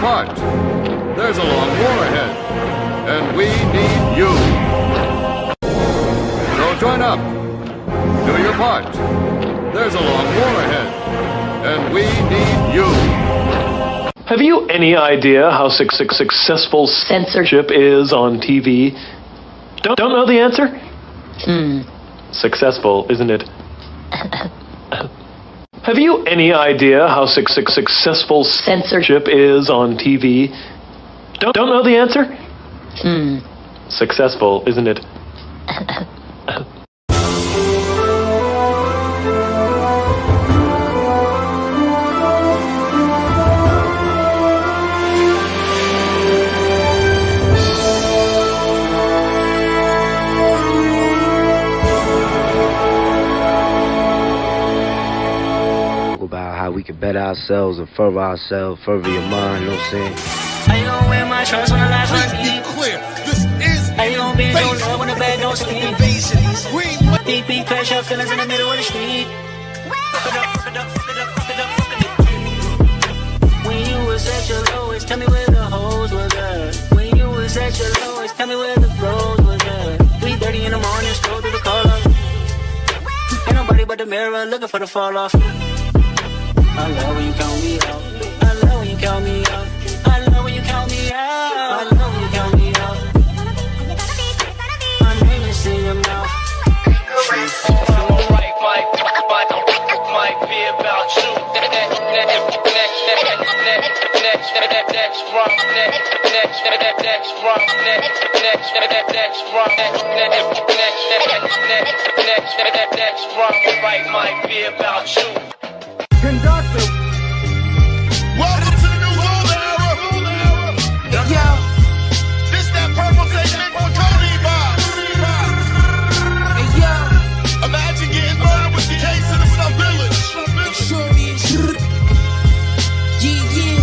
part. There's a long war ahead, and we need you. So join up. Do your part. There's a long war ahead, and we need you. Have you any idea how successful censorship is on TV? Don't know the answer? Successful, isn't it? Have you any idea how successful censorship is on TV? Don't know the answer? Successful, isn't it? About how we can better ourselves and further ourselves, further your mind, you know what I'm saying? I don't wear my shorts on the last one. Let's be clear, this is I don't be no love when the bed don't sleep. invasion. Green Deep pressure feelings in the middle of the street. When you was at your lowest, tell me where the hoes was at. When you was at your lowest, tell me where the bros was at. 3:30 in the morning, stroll through the car. Ain't nobody but the mirror looking for the fall off. I love when you count me out. I love when you count me out. I love when you count me out. I love when you count me out. My name is in your mouth. Alright, might be about you. Next run, might be about you. conductor. Welcome to the new golden era. Yo, this that purple tape mix for Cody box. Hey yo, imagine getting murdered with the case in the Sub Village. It sure is. Yeah.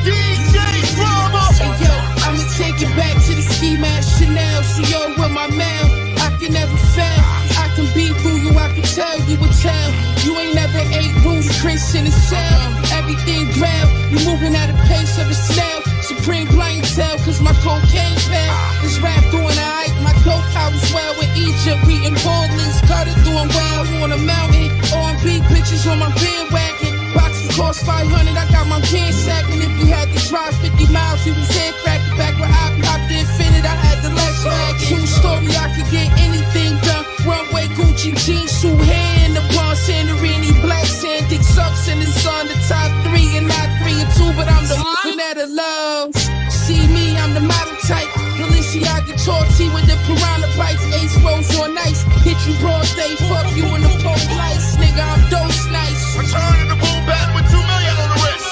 DJ Drama. Hey yo, I'ma take it back to the ski mask Chanel. See yo with my mail, I can never fail. I can beat through you, I can tell you a tale. You ain't never ate Bruce Chris in a cell. Everything grab, you moving at a pace of a snail. Supreme clientele, cause my cocaine pal is rap doing alright. My dope house well with Egypt, reading Portland's Carter doing well on a mountain. R&B bitches on my bandwagon. Boxes cost 500, I got my pants sagging. If you had to drive 50 miles, he was head cracking. Back when I popped the Infinite, I had the less wagon. True story, I could get anything done. Runway, Gucci, jeans, shoe, hair in the blonde, Santorini, black sand, dick sucks in the sun. The top 3 and not 3 and 2, but I'm the Vanetta love. See me, I'm the model type. Balenciaga torty with the piranha bites. Ace rolls on ice. Hit you broad day, fuck you in the pole lights. Nigga, I'm dose nice. Returning the boom back with 2 million on the wrist.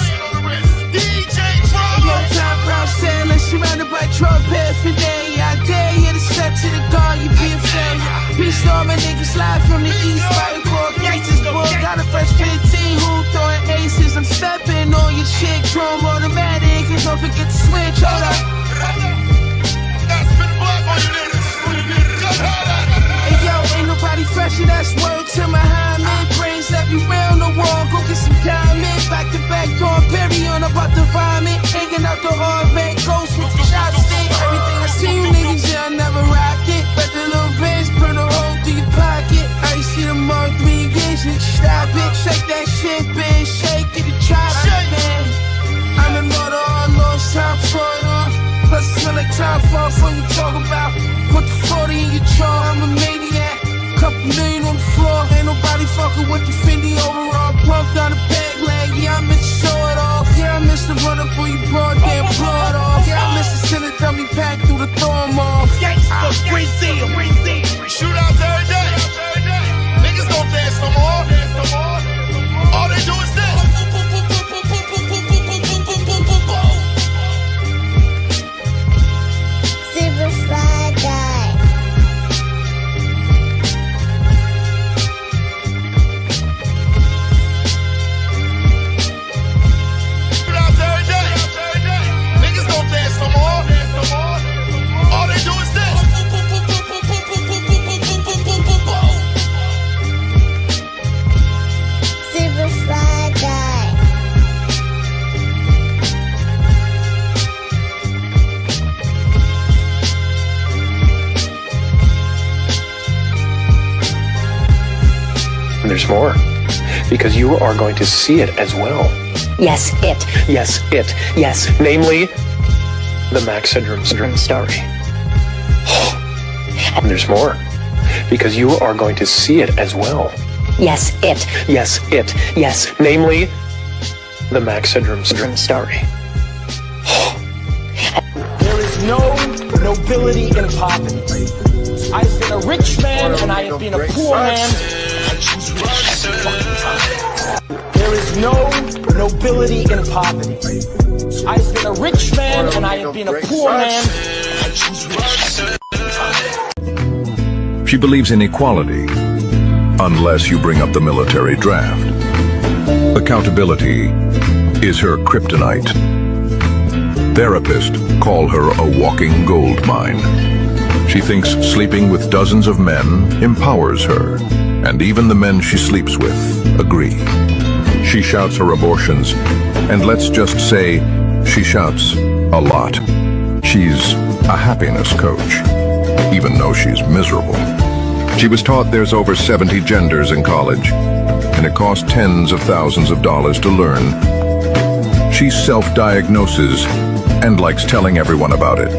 DJ Drama. Yo, Tom Brown sailing, surrounded by Trump paraphernalia. I dare you to step to the guard, you be a failure. Bitch, all my niggas live from the east, fire core, gangsters, boy. Got a fresh 15 who throwing aces. I'm stepping on your chick, drum automatic, and don't forget to switch, hold up. That's been black on you niggas. Just hold up. Hey yo, ain't nobody fresher, that's word to my high man. Brains everywhere on the wall, go get some diamond. Back to back, going Perry on about the vomit. Hanging out the hard red ghost with the chopstick. Everything I see you niggas, yeah, I never rocked it. But the little Vince burn a hole through your pocket. I see the Mark 3 engagement, stop it. Shake that shit, bitch, shake it, drop it, man. I'm the Lord of all Lords, time for it on. Plus it smell like time for you talk about. Put the 40 in your jaw, I'm a maniac. Couple million on the floor, ain't nobody fucking with the Fendi overall. Pump down the bag leg, yeah, I miss the show it off. Yeah, I miss the run up on your broad damn blood off. Yeah, I miss the center dummy pack through the thorn off. Gangsta, Green Seal. Shoot out every day. Niggas don't dance no more. All they do is this. Super Fly Guy. Shoot out every day. Niggas don't dance no more. All they do is this. there's more. Because you are going to see it as well. Yes, it. Yes, it. Yes, namely, the Max Syndrome story. And there's more. Because you are going to see it as well. Yes, it. Yes, it. Yes, namely, the Max Syndrome story. There is no nobility in poverty. I've been a rich man and I have been a poor man. There is no nobility in poverty. I've been a rich man and I have been a poor man. She believes in equality, unless you bring up the military draft. Accountability is her kryptonite. Therapists call her a walking gold mine. She thinks sleeping with dozens of men empowers her, and even the men she sleeps with agree. She shouts her abortions, and let's just say she shouts a lot. She's a happiness coach, even though she's miserable. She was taught there's over 70 genders in college, and it costs tens of thousands of dollars to learn. She self-diagnoses and likes telling everyone about it.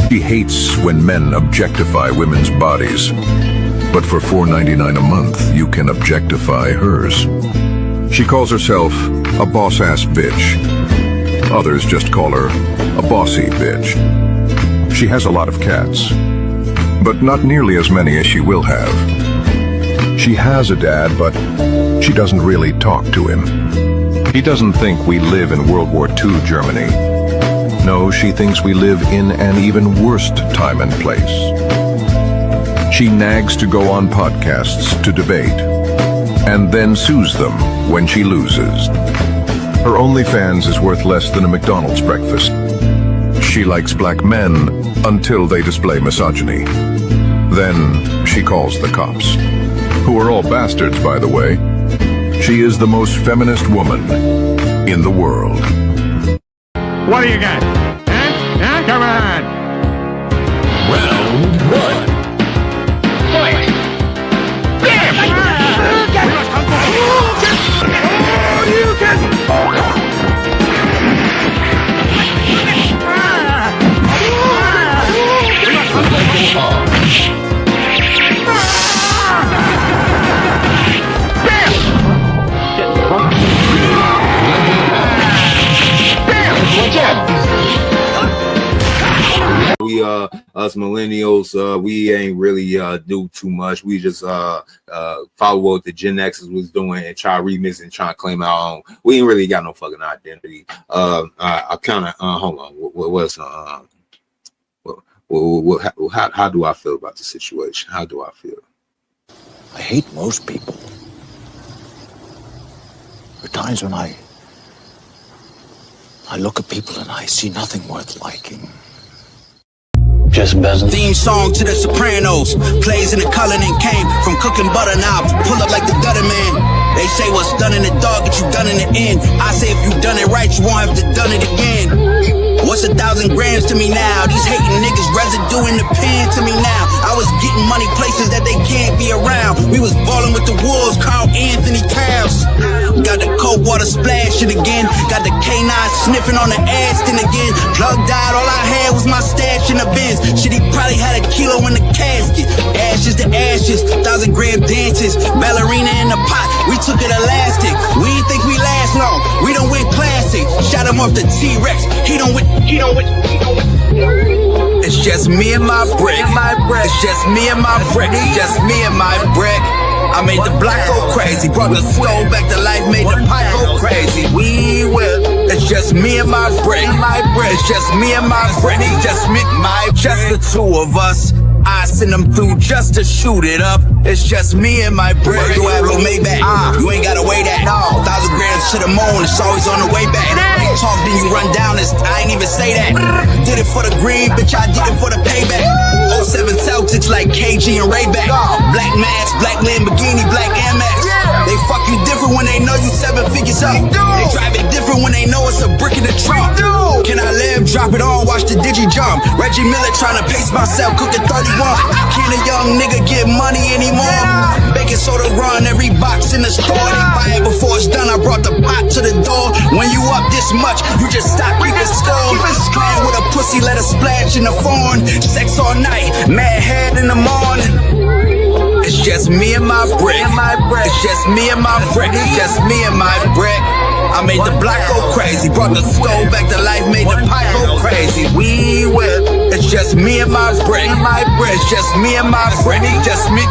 She hates when men objectify women's bodies, but for $4.99 a month, you can objectify hers. She calls herself a boss-ass bitch. Others just call her a bossy bitch. She has a lot of cats, but not nearly as many as she will have. She has a dad, but she doesn't really talk to him. He doesn't think we live in World War II Germany. No, she thinks we live in an even worse time and place. She nags to go on podcasts to debate, and then sues them when she loses. Her OnlyFans is worth less than a McDonald's breakfast. She likes black men until they display misogyny. Then she calls the cops, who are all bastards, by the way. She is the most feminist woman in the world. What do you got? Huh? Come on! Round one. Fight! We us millennials, we ain't really do too much. We just follow what the Gen X's was doing and try remix and try to claim our own. We ain't really got no fucking identity. I kind of hold on. How do I feel about the situation? How do I feel? I hate most people. There are times when I look at people and I see nothing worth liking. Just bezel. Theme song to the Sopranos. Plays in the Cullen and came from cooking butter now. Pull up like the gutter man. They say what's done in the dog, get you done in the end. I say if you done it right, you won't have to done it again. What's 1,000 grams to me now? These hating niggas residue in the pen to me now. I was getting money places that they can't be around. We was balling with the Wolves, Carl Anthony Towns. Got the cold water splashing again. Got the K9 sniffing on the Aston again. Plug died, all I had was my stash in the bins. Shit, he probably had a kilo in the casket. Ashes to ashes, 1,000-gram dances. Ballerina in the pot, we took it elastic. We didn't think we last long, we don't win plastic. Shot him off the T-Rex, he don't win. It's just me and my brick. It's just me and my brick. It's just me and my brick. I made the block go crazy. Brought the stove back to life, made the pipe go crazy. We will. It's just me and my brick. It's just me and my brick. It's just me, just the two of us. I send them through just to shoot it up. It's just me and my brick. You have no Maybach. You ain't gotta weigh that. 1,000 grams to the moon. It's always on the way back. You talk, then you run down. I ain't even say that. Did it for the green, bitch. I did it for the payback. 07 Celtics like KG and Rayback. Black mask, black Lamborghini, black Amex. They fuck you different when they know you 7 figures up. They drive it different when they know it's a brick in the trunk. Can I live? Drop it on, watch the digi jump. Reggie Miller trying to pace myself, cooking 31. Can a young nigga get money anymore? baking soda run every box in the store. They buy it before it's done. I brought the pot to the door. When you up this much, you just stop keeping score. Playing with a pussy, let her splash in the phone. Sex all night, mad head in the morning. It's just me and my brick. It's just me and my brick. It's just me and my brick. I made the block go crazy, brought the stove back to life, made the pipe go crazy. We will. It's just me and my brick. It's just me and my brick. It's just me,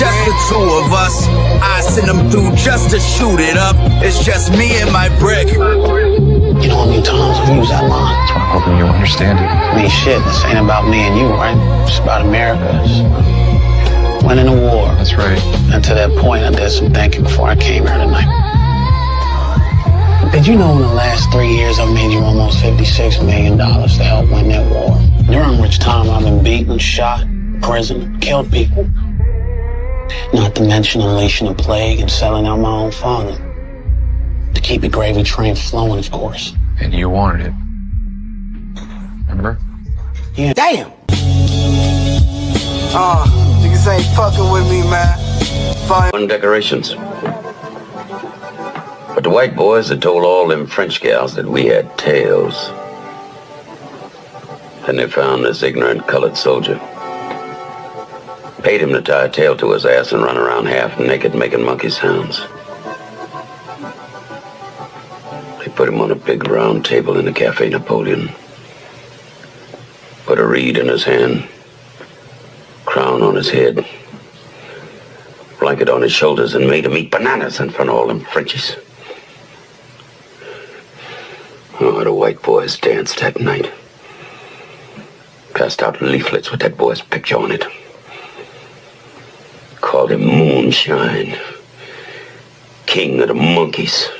just the two of us. I send them through just to shoot it up. It's just me and my brick. You know how many times I've used that line? That's why I'm hoping you understand it. I mean, shit, this ain't about me and you, right? It's about America. It's winning a war. That's right. And to that point, I did some thinking before I came here tonight. Did you know in the last 3 years I've made you almost $56 million to help win that war? During which time I've been beaten, shot, prison, killed people. Not to mention unleashing a plague and selling out my own father. To keep the gravy train flowing, of course. And you wanted it. Remember? Yeah. Damn! Niggas ain't fucking with me, man. On decorations. But the white boys had told all them French gals that we had tails. Then they found this ignorant colored soldier. Paid him to tie a tail to his ass and run around half naked making monkey sounds. They put him on a big round table in the Cafe Napoleon. Put a reed in his hand. Crown on his head. Blanket on his shoulders and made him eat bananas in front of all them Frenchies. Oh, the white boys danced that night. Passed out leaflets with that boy's picture on it. Called him Moonshine. King of the monkeys.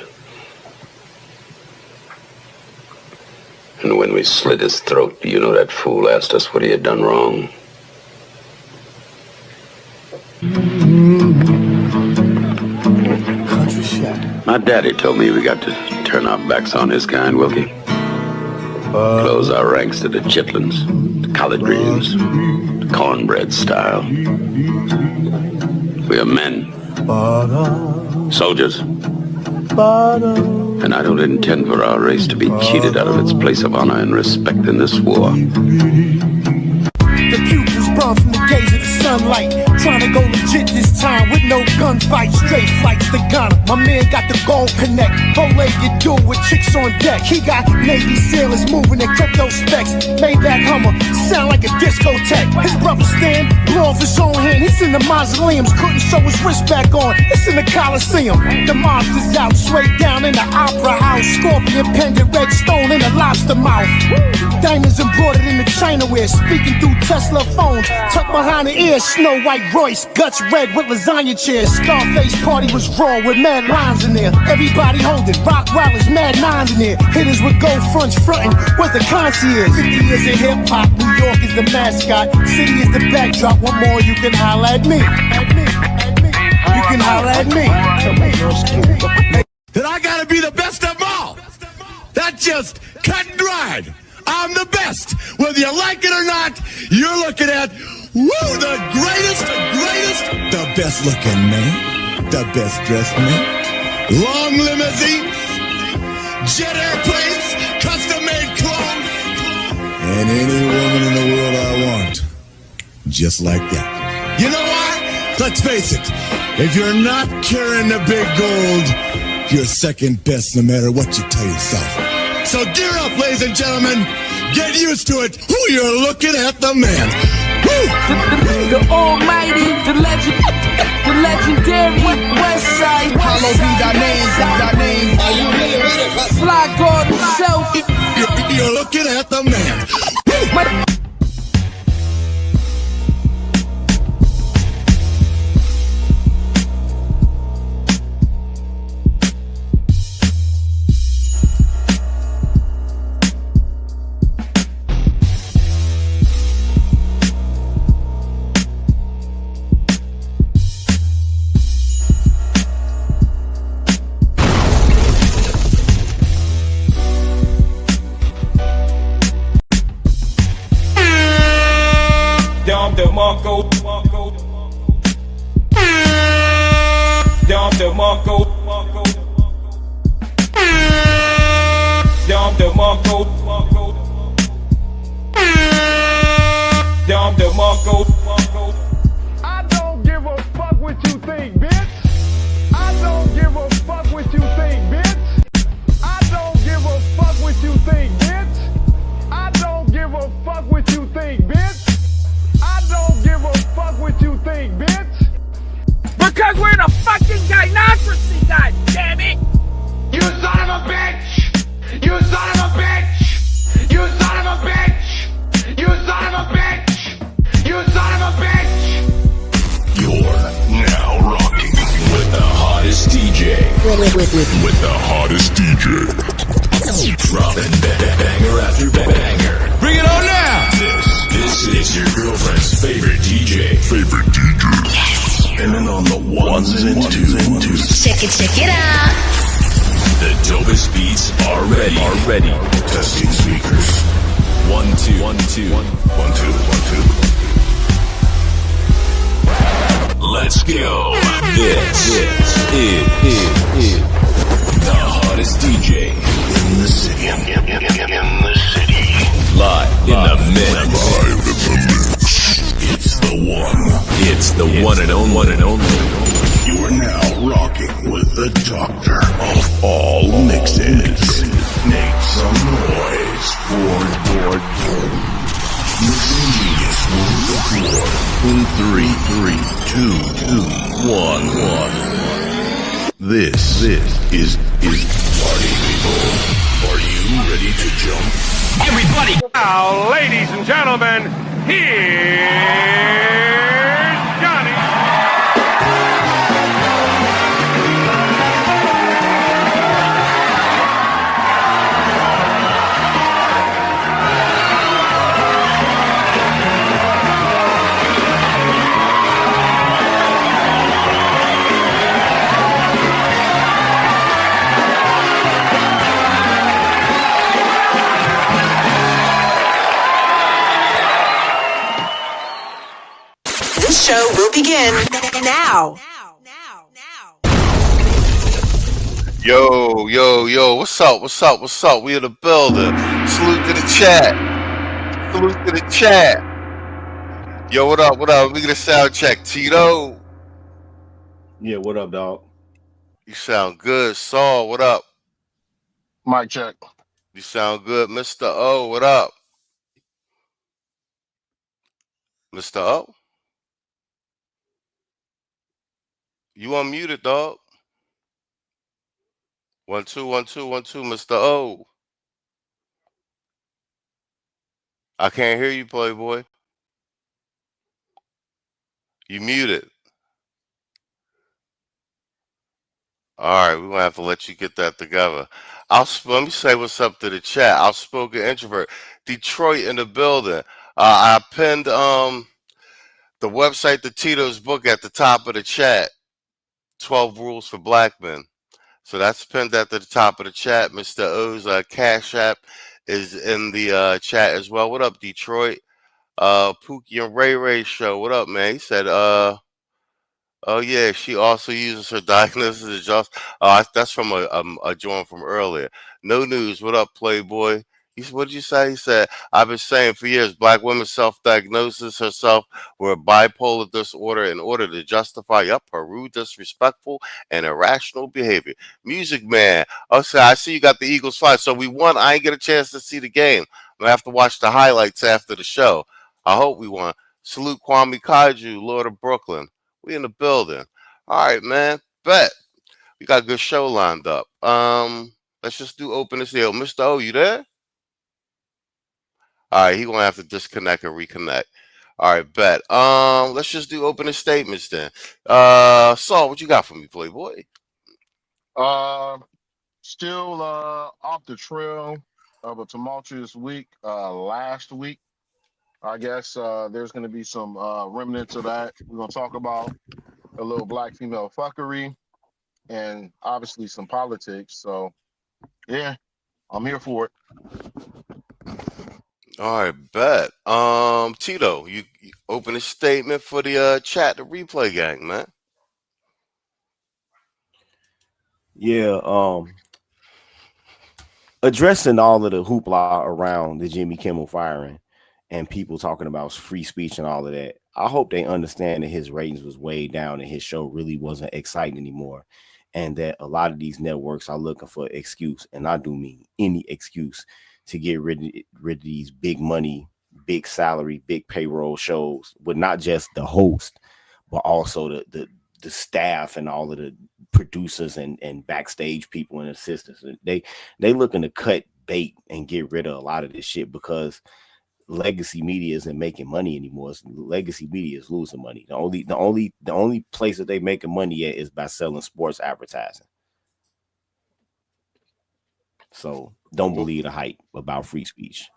And when we slit his throat, you know that fool asked us what he had done wrong. Country shot. My daddy told me we got to turn our backs on his kind, Wilkie. Close our ranks to the chitlins, the collard greens, the cornbread style. We are men, soldiers, and I don't intend for our race to be cheated out of its place of honor and respect in this war. The pupils burn from the gaze of the sunlight. Trying to go legit this time with no gunfight. Straight flights to Ghana. My man got the gold connect. Bow-legged dude with chicks on deck. He got Navy sailors moving in crypto specs. Maybach Hummer, sound like a discotheque. His brother Stan blew off his own hand. He's in the mausoleums, couldn't show his wrist back on. It's in the Coliseum. The monster's out, straight down in the opera house. Scorpion pendant, red stone in the lobster mouth. Diamonds embroidered in the China wear. Speaking through Tesla phones. Tucked behind the ear, Snow White Royce. Guts red with lasagna chairs. Scarface party was raw with mad lines in there. Everybody holding. Rock Rollers, mad nines in there. Hitters with gold fronts frontin'. What's the concierge? 50 years of hip hop. New York is the mascot. City is the backdrop. One more, you can holler at me. You can holler at me. That I gotta be the best of them all. That's just cut and dried. I'm the best. Whether you like it or not, you're looking at, the greatest, the best looking man, the best dressed man, long limousines, jet airplanes, custom made clothes, and any woman in the world I want, just like that. You know what? Let's face it, if you're not carrying the big gold, you're second best no matter what you tell yourself. So gear up, ladies and gentlemen. Get used to it. Who you're looking at, the man. The almighty, the legendary Westside. Hallowed be thy name, Are you really ready? Fly God himself. You're looking at the man. Dom DeMarco. DeMarco. Dom DeMarco. Dom DeMarco. I don't give a fuck what you think, bitch. I don't give a fuck what you think, bitch. I don't give a fuck what you think, bitch. I don't give a fuck what you think, bitch. I don't give a fuck what you think, bitch. Because we're in a fucking gynocracy, goddammit! You son of a bitch! You son of a bitch! You son of a bitch! You son of a bitch! You son of a bitch! You're now rocking with the hottest DJ. With the hottest DJ. Dropping banger after banger. Bring it on now! This is your girlfriend's favorite DJ. Yes. Spinning on the ones and twos. Check it out. The dopest beats are ready. Testing speakers. 1 2 1 2 1 2 1 2. Let's go. This is the hottest DJ in the city. Live in the mix. It's the one. It's the one and only. You are now rocking with the doctor of all mixes. Make some noise for Mixing Genius move the floor in 3 2 1 1. This is party people. Are you ready to jump? Everybody! Now, ladies and gentlemen, here's Johnny. Show will begin now. Yo, what's up? We in the building. Salute to the chat. Yo, what up? We get a sound check. Tito. Yeah, what up, dog? You sound good. Saul, what up? Mic check. You sound good. Mr. O, what up? Mr. O? You unmuted, dog. 1 2 1 2 1 2, Mr. O. I can't hear you, Playboy. You muted. All right, we're gonna have to let you get that together. Let me say what's up to the chat. Outspoken introvert, Detroit in the building. I pinned the website to Tito's book at the top of the chat. 12 Rules for Black Men. So that's pinned at the top of the chat. Mr. O's Cash App is in the chat as well. What up, Detroit? Pookie and Ray show. What up, man? He said, oh yeah, she also uses her diagnosis as just. That's from a joint from earlier. No news. What up, Playboy? What did you say? He said, I've been saying for years, black women self-diagnosis herself with bipolar disorder in order to justify her rude, disrespectful, and irrational behavior. Music Man. Okay, I see you got the Eagles fly. So we won. I ain't get a chance to see the game. I'm going to have to watch the highlights after the show. I hope we won. Salute Kwame Kaiju, Lord of Brooklyn. We in the building. All right, man. Bet. We got a good show lined up. Let's just do open this deal. Mr. O, you there? All right, he gonna have to disconnect and reconnect. All right, bet. Let's just do opening statements then. Saul, what you got for me, Playboy? Still off the trail of a tumultuous week. Last week, I guess there's gonna be some remnants of that. We're gonna talk about a little black female fuckery and obviously some politics. So yeah, I'm here for it. All right, bet. Tito, you open a statement for the chat, the replay gang, man. Yeah, addressing all of the hoopla around the Jimmy Kimmel firing and people talking about free speech and all of that. I hope they understand that his ratings was way down and his show really wasn't exciting anymore. And that a lot of these networks are looking for excuse, and I do mean any excuse to get rid of these big money, big salary, big payroll shows with not just the host, but also the staff and all of the producers and backstage people and assistants. They looking to cut bait and get rid of a lot of this shit because legacy media isn't making money anymore. Legacy media is losing money. The only place that they making money at is by selling sports advertising. So don't believe the hype about free speech.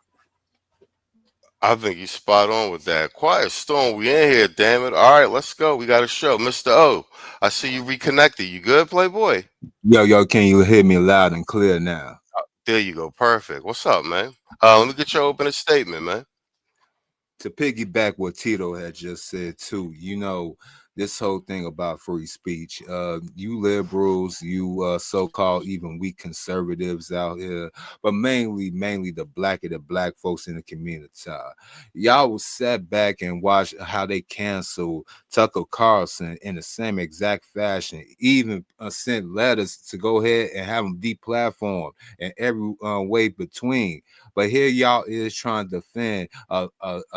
I think you spot on with that. Quiet Storm, we in here, damn it. All right, let's go. We got a show. Mr. O, I see you reconnected. You good, Playboy? Yo, can you hear me loud and clear now? There you go. Perfect. What's up, man? Let me get your opening statement, man. To piggyback what Tito had just said too, you know, this whole thing about free speech, you liberals, you so-called even weak conservatives out here, but mainly the black folks in the community, y'all will sit back and watch how they cancel Tucker Carlson in the same exact fashion, even sent letters to go ahead and have them deplatformed and every way between. But here y'all is trying to defend a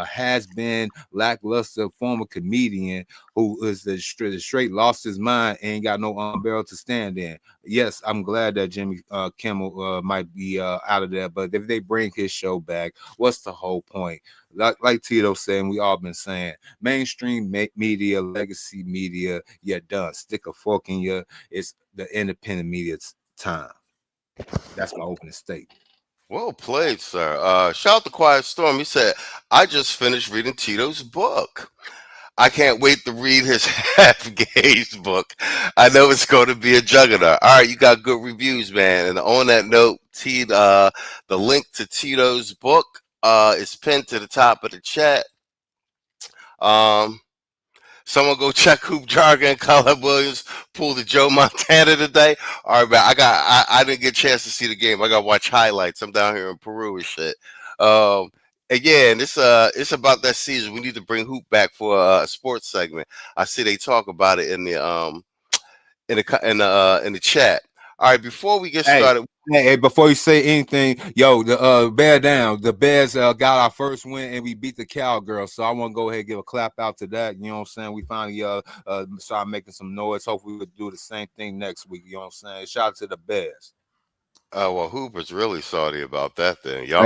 has-been lackluster former comedian who is the straight lost his mind and ain't got no barrel to stand in. Yes, I'm glad that Jimmy Kimmel might be out of there, but if they bring his show back, what's the whole point? Like Tito saying, we all been saying, mainstream media, legacy media, you're done. Stick a fork in you. It's the independent media's time. That's my opening statement. Well played, sir. Shout out to Quiet Storm. He said, I just finished reading Tito's book. I can't wait to read his half-gazed book. I know it's going to be a juggernaut. All right, you got good reviews, man. And on that note, the link to Tito's book is pinned to the top of the chat. Someone go check Hoop Jargon and Colin Williams pulled the Joe Montana today. All right, man. I didn't get a chance to see the game. I got to watch highlights. I'm down here in Peru and shit. Again, it's about that season. We need to bring Hoop back for a sports segment. I see they talk about it in the chat. All right, before we get started. Hey, before you say anything, yo, the bear down. The Bears got our first win and we beat the Cowgirls. So I want to go ahead and give a clap out to that. You know what I'm saying? We finally started making some noise. Hopefully we'll do the same thing next week. You know what I'm saying? Shout out to the Bears. Well, Hooper's really salty about that then. Y'all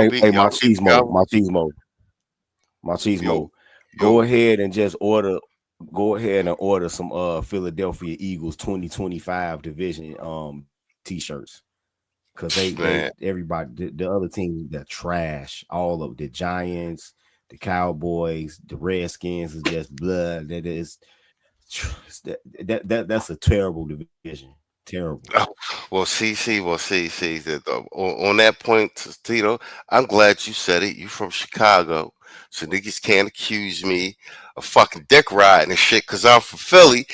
Machismo. Go ahead and just order some Philadelphia Eagles 2025 division t-shirts. Because everybody, the other teams, they're trash. All of the Giants, the Cowboys, the Redskins is just blood. That's a terrible division. Terrible. Well, see. On that point, Tito, I'm glad you said it. You from Chicago, so niggas can't accuse me of fucking dick riding and shit because I'm from Philly.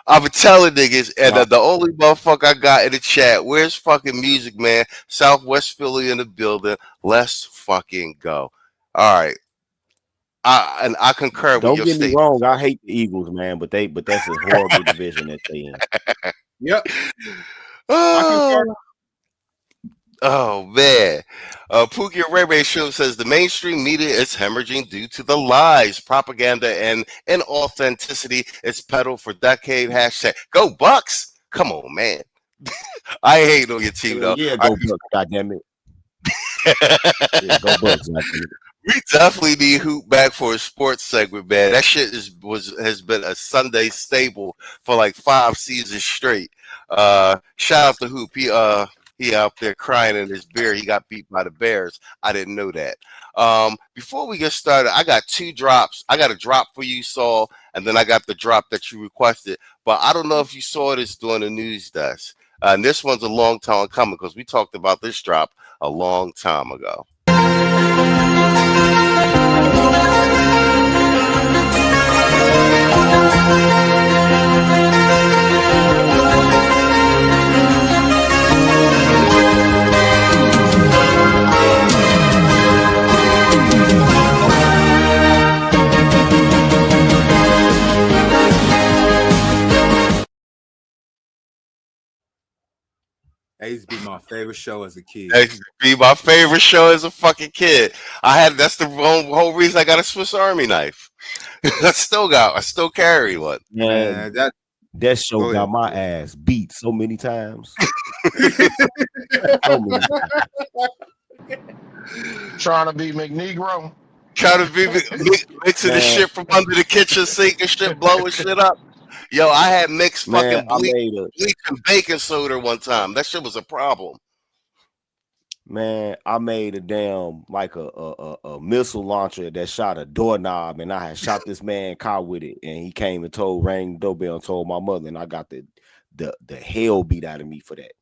I've been telling niggas, and the only motherfucker I got in the chat, where's fucking music, man? Southwest Philly in the building. Let's fucking go. All right. I concur with your statement. Don't get me wrong. I hate the Eagles, man, but that's a horrible division that they in. Yep. Oh man. Pookie Ray Show says the mainstream media is hemorrhaging due to the lies, propaganda, and inauthenticity it's peddled for decades. Hashtag go Bucks. Come on, man. I hate on your team though. Yeah, go Bucks, goddammit. Yeah, go Bucks, goddammit. We definitely need Hoop back for a sports segment, man. That shit has been a Sunday staple for like 5 seasons straight. Shout out to Hoop. He out there crying in his beer. He got beat by the Bears. I didn't know that. Before we get started, I got 2 drops. I got a drop for you, Saul, and then I got the drop that you requested. But I don't know if you saw this during the news desk. And this one's a long time coming because we talked about this drop a long time ago. That used to be my favorite show as a kid. That used to be my favorite show as a fucking kid. That's the whole reason I got a Swiss Army knife. I still carry one. Man, that show got my ass beat so many times. So many times. Trying to be McNegro. Trying to be mixing the shit from under the kitchen sink and shit, blowing shit up. Yo, I had mixed fucking bleach and baking soda one time. That shit was a problem. Man, I made a damn like a missile launcher that shot a doorknob, and I had shot this man car with it, and he came and rang the doorbell and told my mother, and I got the hell beat out of me for that.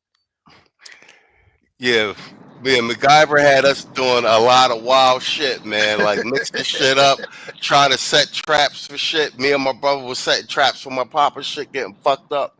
Yeah, me and MacGyver had us doing a lot of wild shit, man. Like mixing shit up, trying to set traps for shit. Me and my brother was setting traps for my papa shit getting fucked up.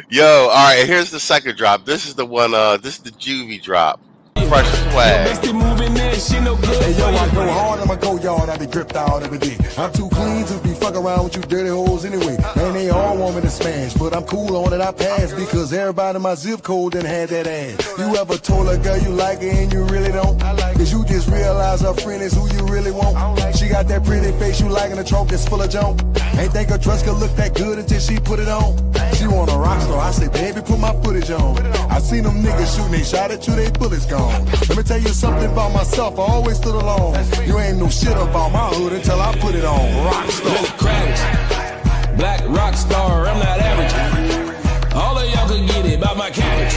Yo, all right, here's the second drop. This is the one, this is the Juvie drop. Fresh swag. Hey, yo, I go hard, I'ma go yard, I be dripped out every day. I'm too clean to be fucking around with you dirty hoes anyway. Man, they all want me to smash, but I'm cool on it, I pass, because everybody in my zip code done had that ass. You ever told a girl you like her and you really don't? Cause you just realize her friend is who you really want. She got that pretty face you like in a trunk that's full of junk. Ain't think her dress could look that good until she put it on. She want a rock star, I say, baby, put my footage on. I seen them niggas shooting, they shot at you, they bullets gone. Let me tell you something about myself, I always stood alone. You ain't no shit about my hood until I put it on. Rockstar. Little Kravitz, black rock star, I'm not average. All of y'all can get it by my cabbage.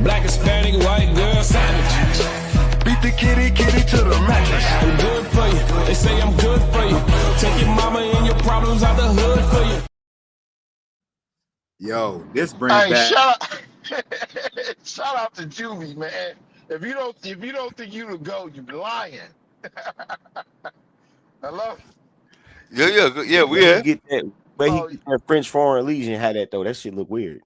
Black, Hispanic, white girl, savage. Beat the kitty to the mattress. I'm good for you, they say I'm good for you. Take your mama and your problems out the hood for you. Yo, this brings back. Shout out to Juvie, man. If you don't think you to go, you be lying. Hello. Yeah. We had. Get that. But that French Foreign Legion had that though. That shit look weird.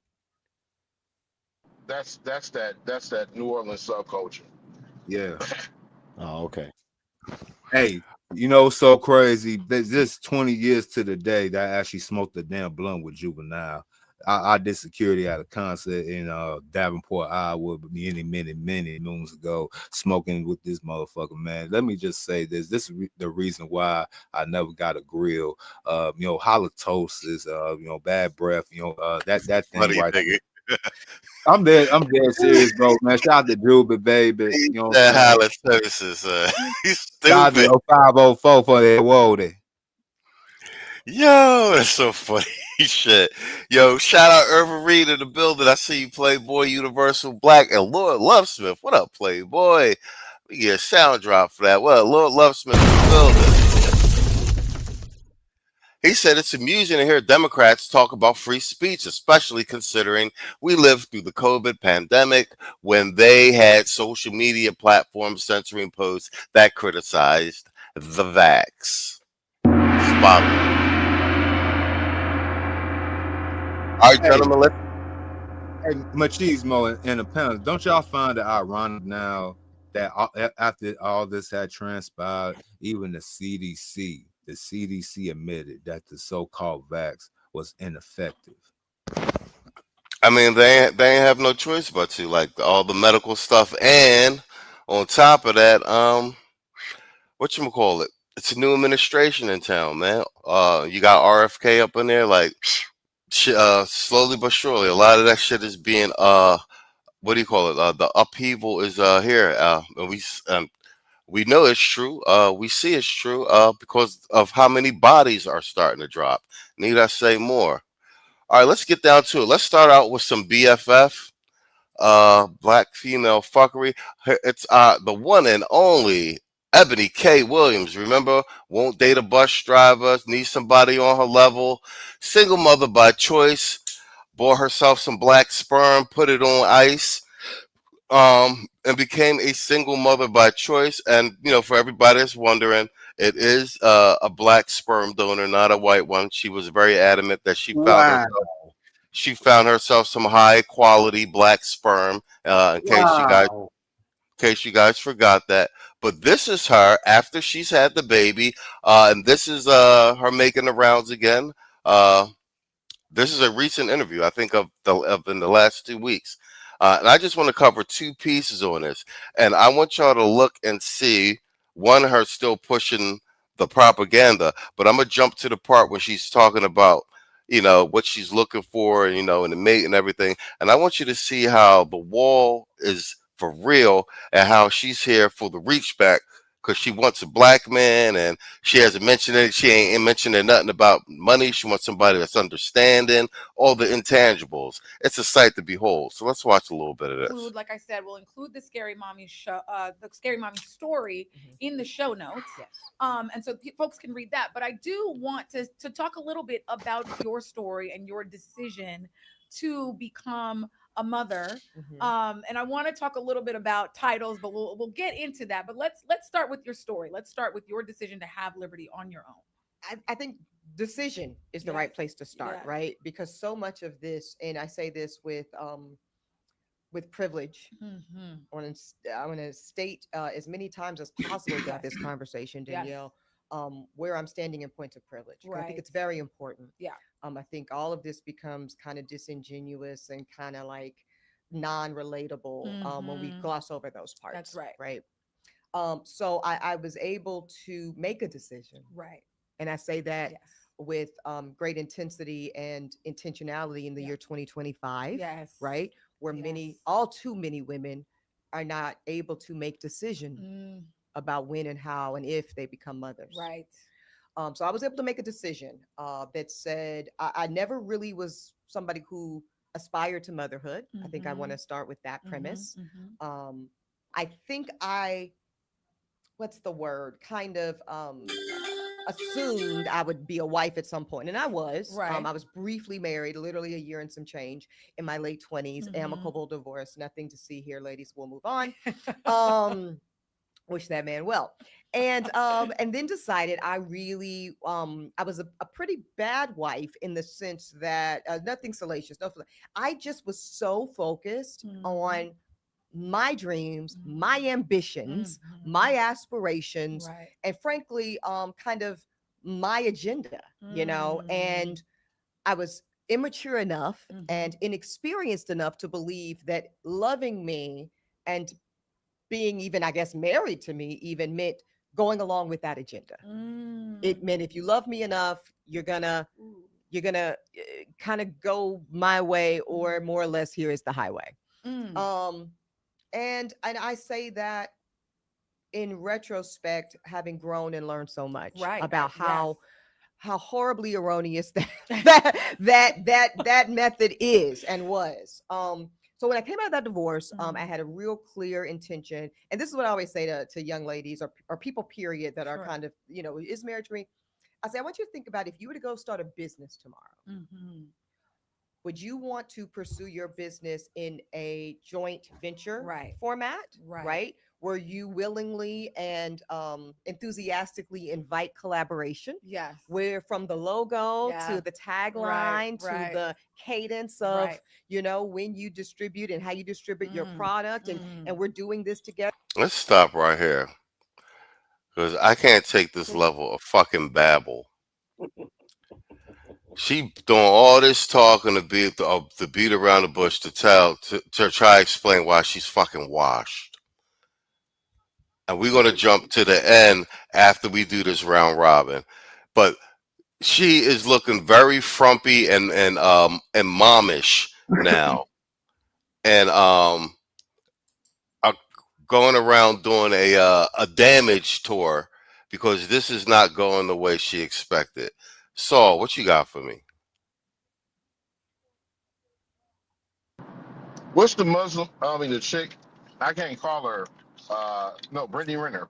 That's that New Orleans subculture. Yeah. Oh, okay. Hey, you know, so crazy. There's just 20 years to the day that I actually smoked a damn blunt with Juvenile. I did security at a concert in Davenport, Iowa, many moons ago, smoking with this motherfucker, man. Let me just say this. This is the reason why I never got a grill. You know, halitosis, you know, bad breath, you know, that thing right there. I'm dead serious, bro, man. Shout out to Drubit, baby. You know, that halitosis, he's stupid. stupid. 0504 for that whoa there. Yo, that's so funny. Shit. Yo, shout out Irvin Reed in the building. I see you, Playboy, Universal Black, and Lord Lovesmith. What up, Playboy? We get a sound drop for that. Well, Lord Lovesmith in the building. He said it's amusing to hear Democrats talk about free speech, especially considering we lived through the COVID pandemic when they had social media platforms censoring posts that criticized the vax. Spot on. All right, gentlemen, let's. Hey, machismo and the parents, don't y'all find it ironic now that after all this had transpired, even the CDC admitted that the so-called vax was ineffective? I mean, they ain't have no choice but to, like, all the medical stuff, and on top of that, whatchamacallit? It's a new administration in town, man. You got RFK up in there, like. Slowly but surely, a lot of that shit is being what do you call it? The upheaval is here, and we know it's true. We see it's true because of how many bodies are starting to drop. Need I say more? All right, let's get down to it. Let's start out with some BFF, black female fuckery. It's the one and only Ebony K. Williams. Remember, won't date a bus driver, needs somebody on her level, single mother by choice, bought herself some black sperm, put it on ice, and became a single mother by choice. And, you know, for everybody that's wondering, it is a black sperm donor, not a white one. She was very adamant that she found herself some high quality black sperm, in case you guys forgot that. But this is her after she's had the baby, and this is her making the rounds again. This is a recent interview, I think, of in the last 2 weeks. And I just want to cover 2 pieces on this. And I want y'all to look and see, one, her still pushing the propaganda, but I'm going to jump to the part where she's talking about, what she's looking for, and, and the mate and everything. And I want you to see how the wall is for real and how she's here for the reach back, because she wants a black man, and she hasn't mentioned it. She ain't mentioning nothing about money. She wants somebody that's understanding all the intangibles. It's a sight to behold. So let's watch a little bit of this. Like I said, we'll include the Scary Mommy show, the Scary Mommy story in the show notes. Yes. And so folks can read that. But I do want to talk a little bit about your story and your decision to become a mother. And I want to talk a little bit about titles, but we'll get into that. But let's start with your story. Let's start with your decision to have Liberty on your own. I think decision is the right place to start, right? Because so much of this, and I say this with privilege, I want to state as many times as possible throughout this conversation, Danielle, where I'm standing in points of privilege. I think it's very important. I think all of this becomes kind of disingenuous and kind of like non-relatable when we gloss over those parts. That's right. Right. So I was able to make a decision. Right. And I say that with great intensity and intentionality in the year 2025. Yes. Right. Where all too many women are not able to make decisions about when and how and if they become mothers. Right. So I was able to make a decision that said I never really was somebody who aspired to motherhood. I think I want to start with that premise. I think what's the word? Kind of assumed I would be a wife at some point, and I was. I was briefly married, literally a year and some change, in my late 20s. Amicable divorce, nothing to see here, ladies. We'll move on. Wish that man well. And then decided I really I was a pretty bad wife in the sense that nothing salacious. I just was so focused on my dreams, my ambitions, my aspirations, and frankly, kind of my agenda, and I was immature enough and inexperienced enough to believe that loving me and being even, I guess, married to me even meant going along with that agenda. It meant if you love me enough, you're gonna kind of go my way, or more or less, here is the highway. And I say that in retrospect, having grown and learned so much about how horribly erroneous that method is and was. So when I came out of that divorce, I had a real clear intention, and this is what I always say to young ladies or people, period, that are kind of, is marriage for me? I say, I want you to think about, if you were to go start a business tomorrow, would you want to pursue your business in a joint venture format, right? Where you willingly and enthusiastically invite collaboration? Yes. Where from the logo to the tagline to the cadence of, when you distribute and how you distribute your product, and we're doing this together. Let's stop right here, because I can't take this level of fucking babble. She doing all this talking to beat around the bush to try to explain why she's fucking washed. And we're gonna jump to the end after we do this round robin. But she is looking very frumpy and momish now, and going around doing a damage tour because this is not going the way she expected. Saul, what you got for me? What's the Muslim? The chick. I can't call her. No, Brittany Renner.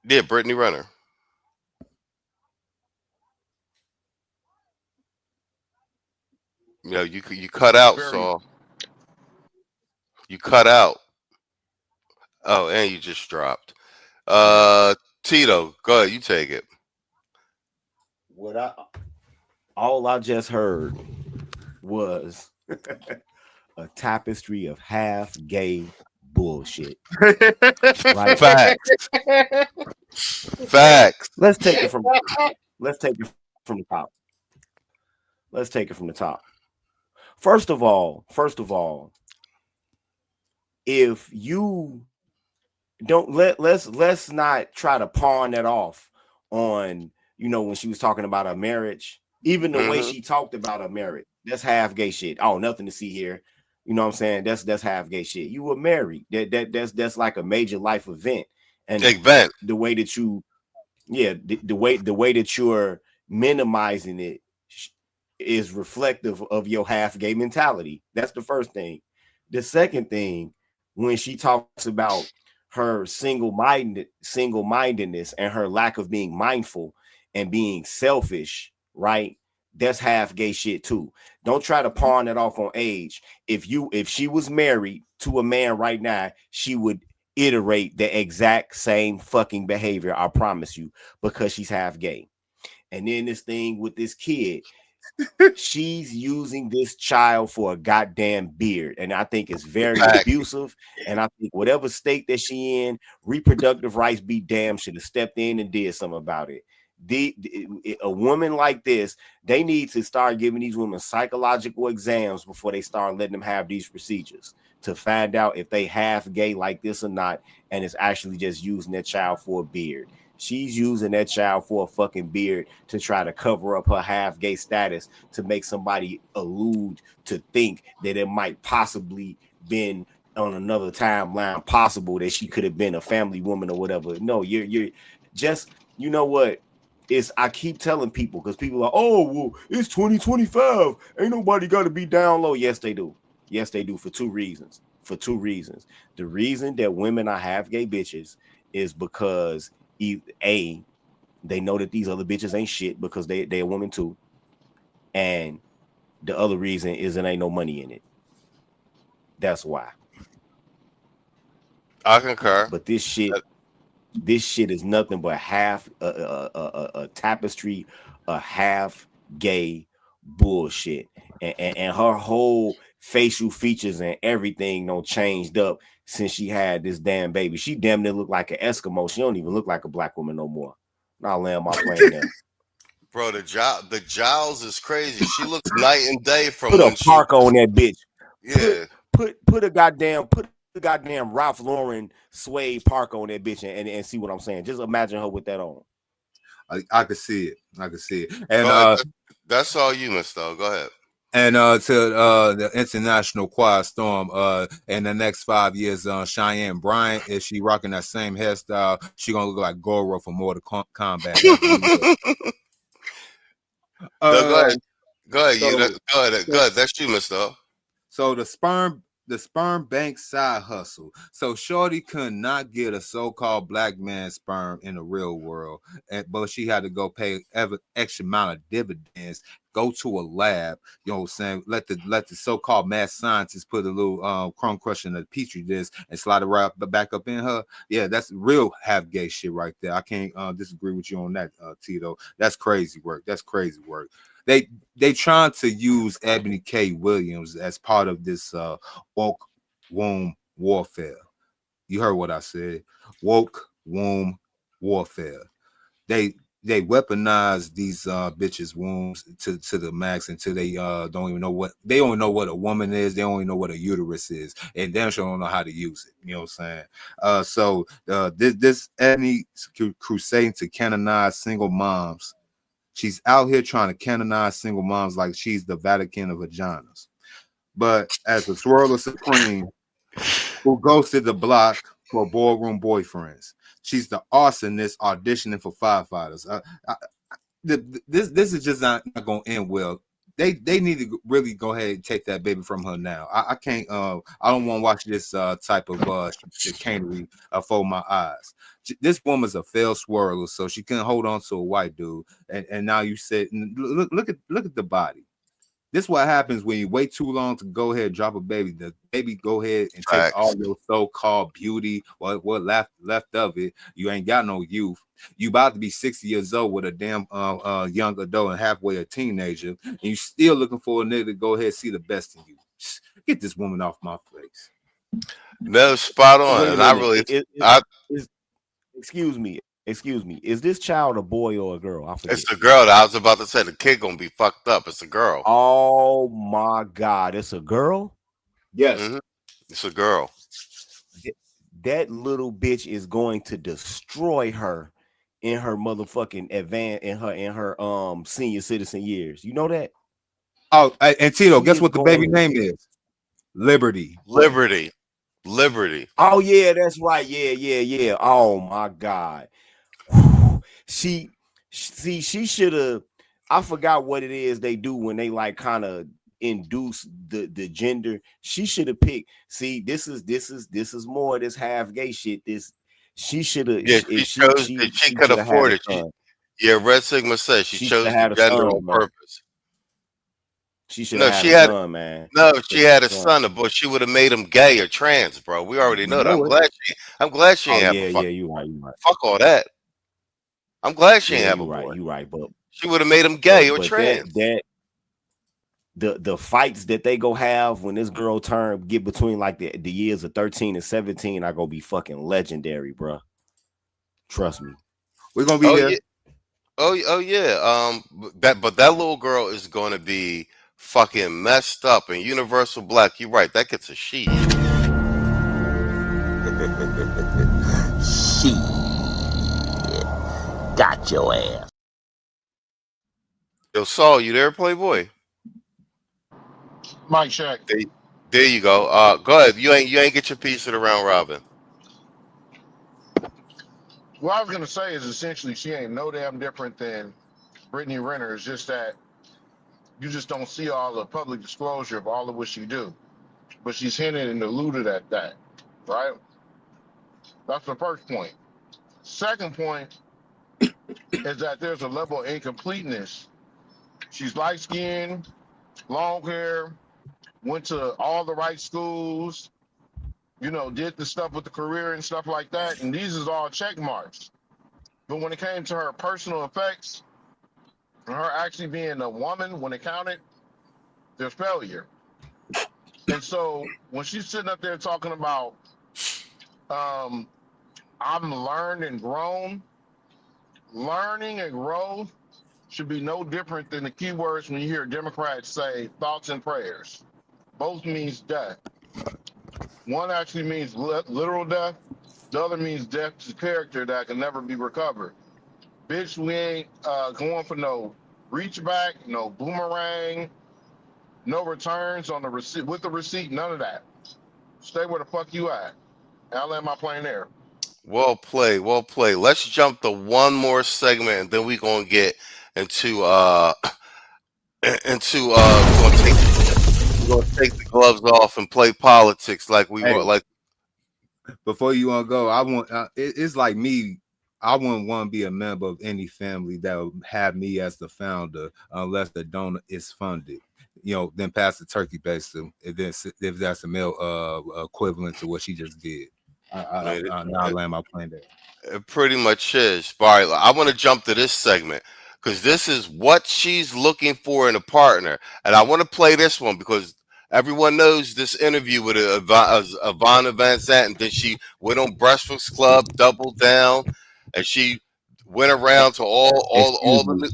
Yeah, Brittany Renner. You cut out, Saul. You cut out. Oh, and you just dropped. Tito, go ahead. You take it. All I just heard was a tapestry of half gay bullshit. Right? Facts. Facts. Let's take it from let's take it from the top. Let's take it from the top. First of all, if you don't let's not try to pawn that off on, you know, when she was talking about her marriage, even the way she talked about her marriage, that's half gay shit. Oh, nothing to see here. You know what I'm saying? That's half gay shit. You were married. That's like a major life event. And the way that you, the way that you're minimizing it is reflective of your half gay mentality. That's the first thing. The second thing, when she talks about her single-mindedness and her lack of being mindful and being selfish, right? That's half gay shit too. Don't try to pawn it off on age. If she was married to a man right now, she would iterate the exact same fucking behavior, I promise you, because she's half gay. And then this thing with this kid, she's using this child for a goddamn beard, and I think it's very abusive. And I think whatever state that she in, reproductive rights be damned, should have stepped in and did something about it. A woman like this, they need to start giving these women psychological exams before they start letting them have these procedures to find out if they half gay like this or not, and it's actually just using that child for a beard. She's using that child for a fucking beard to try to cover up her half gay status, to make somebody allude to think that it might possibly been on another timeline possible that she could have been a family woman or whatever. No, you're just, you know what? I keep telling people, because people are, oh, well, it's 2025. Ain't nobody got to be down low. Yes, they do. Yes, they do, for two reasons. The reason that women are half gay bitches is because A, they know that these other bitches ain't shit because they're a woman too. And the other reason is there ain't no money in it. That's why. I concur. But this shit is nothing but half a tapestry, a half gay bullshit. And her whole facial features and everything don't changed up since she had this damn baby. She damn near look like an Eskimo. She don't even look like a black woman no more. Now land my plane there. Bro, the jowls is crazy. She looks night and day from put a park on that bitch. Yeah. Put the goddamn Ralph Lauren suede park on that bitch and see what I'm saying. Just imagine her with that on. I could see it. And that's all you, Mr. Go ahead. And to the International Quiet Storm, in the next 5 years, Cheyenne Bryant, if she rocking that same hairstyle, she gonna look like Goro from Mortal Kombat. Go ahead. Go ahead. That's you, Mr. So the sperm bank side hustle. So shorty could not get a so-called black man sperm in the real world, but she had to go pay extra amount of dividends, go to a lab, you know what I'm saying, let the so-called mad scientists put a little crumb crush in a petri dish and slide it right back up in her. Yeah, that's real half gay shit right there. I can't disagree with you on that, Tito. That's crazy work. They trying to use Ebony K. Williams as part of this woke womb warfare. You heard what I said. Woke womb warfare. They weaponize these bitches' wombs to the max until they don't even know what a woman is. They don't even know what a uterus is, and damn sure don't know how to use it. You know what I'm saying? So this Ebony crusade to canonize single moms. She's out here trying to canonize single moms like she's the Vatican of vaginas. But as a swirler supreme who ghosted the block for ballroom boyfriends, she's the arsonist auditioning for firefighters. This is just not going to end well. They need to really go ahead and take that baby from her now. I can't. I don't want to watch this type of chicanery for my eyes. This woman's a failed swirler, so she couldn't hold on to a white dude. And now you said, look at the body. This is what happens when you wait too long to go ahead and drop a baby. The baby go ahead and take all your so-called beauty, what left of it. You ain't got no youth. You about to be 60 years old with a damn young adult and halfway a teenager, and you still looking for a nigga to go ahead and see the best in you. Get this woman off my face. No, spot on. And I really, excuse me. Excuse me. Is this child a boy or a girl? I forget. It's a girl. I was about to say the kid gonna be fucked up. It's a girl. Oh my God, it's a girl. Yes, it's a girl. That little bitch is going to destroy her in her motherfucking in her senior citizen years. You know that? Oh, and Tito, guess what the baby name is? Liberty. Liberty. Oh yeah, that's right. Yeah. Oh my God. She should have. I forgot what it is they do when they like kind of induce the gender. She should have picked. See, this is more this half gay shit. She should have. Yeah, she could afford it. Red Sigma says she chose the gender on purpose. She should have had a son, man. No, she had a son, but she would have made him gay or trans, bro. We already know that. I'm glad she ain't have a fuck. Yeah, you right. Fuck all that. I'm glad she ain't have a boy. You right, but she would have made him gay or trans. The fights that they go have when this girl get between like the years of 13 and 17 are gonna be fucking legendary, bro. Trust me. We're gonna be there. Yeah. Oh yeah. But that little girl is gonna be fucking messed up and universal black. You're right. That gets a she. She got your ass. Yo, Saul, you there, Playboy? Mike check. There you go. Go ahead. You ain't get your piece of the round robin. What I was gonna say is essentially she ain't no damn different than Brittany Renner. It's just that you just don't see all the public disclosure of all of what she do. But she's hinted and alluded at that, right? That's the first point. Second point is that there's a level of incompleteness. She's light-skinned, long hair, went to all the right schools, did the stuff with the career and stuff like that, and these is all check marks. But when it came to her personal effects, and her actually being a woman, when it counted, there's failure. And so when she's sitting up there talking about, I'm learned and grown, learning and growth should be no different than the keywords when you hear Democrats say thoughts and prayers. Both means death. One actually means literal death. The other means death to character that can never be recovered. Bitch, we ain't going for no reach back, no boomerang, no returns on the receipt with the receipt, none of that. Stay where the fuck you at. I'll land my plane there. Well played. Let's jump to one more segment and then we're gonna get into we're gonna take the gloves off and play politics like we were like. Before you want to go, I want it's like me. I wouldn't want to be a member of any family that would have me as the founder unless the donor is funded. Then pass the turkey base to if that's a male equivalent to what she just did. I'll land my plane there. It pretty much is. All right, I want to jump to this segment because this is what she's looking for in a partner, and I want to play this one because everyone knows this interview with Ivana Van Zant, and then she went on Breakfast Club, doubled down, and she went around to all the.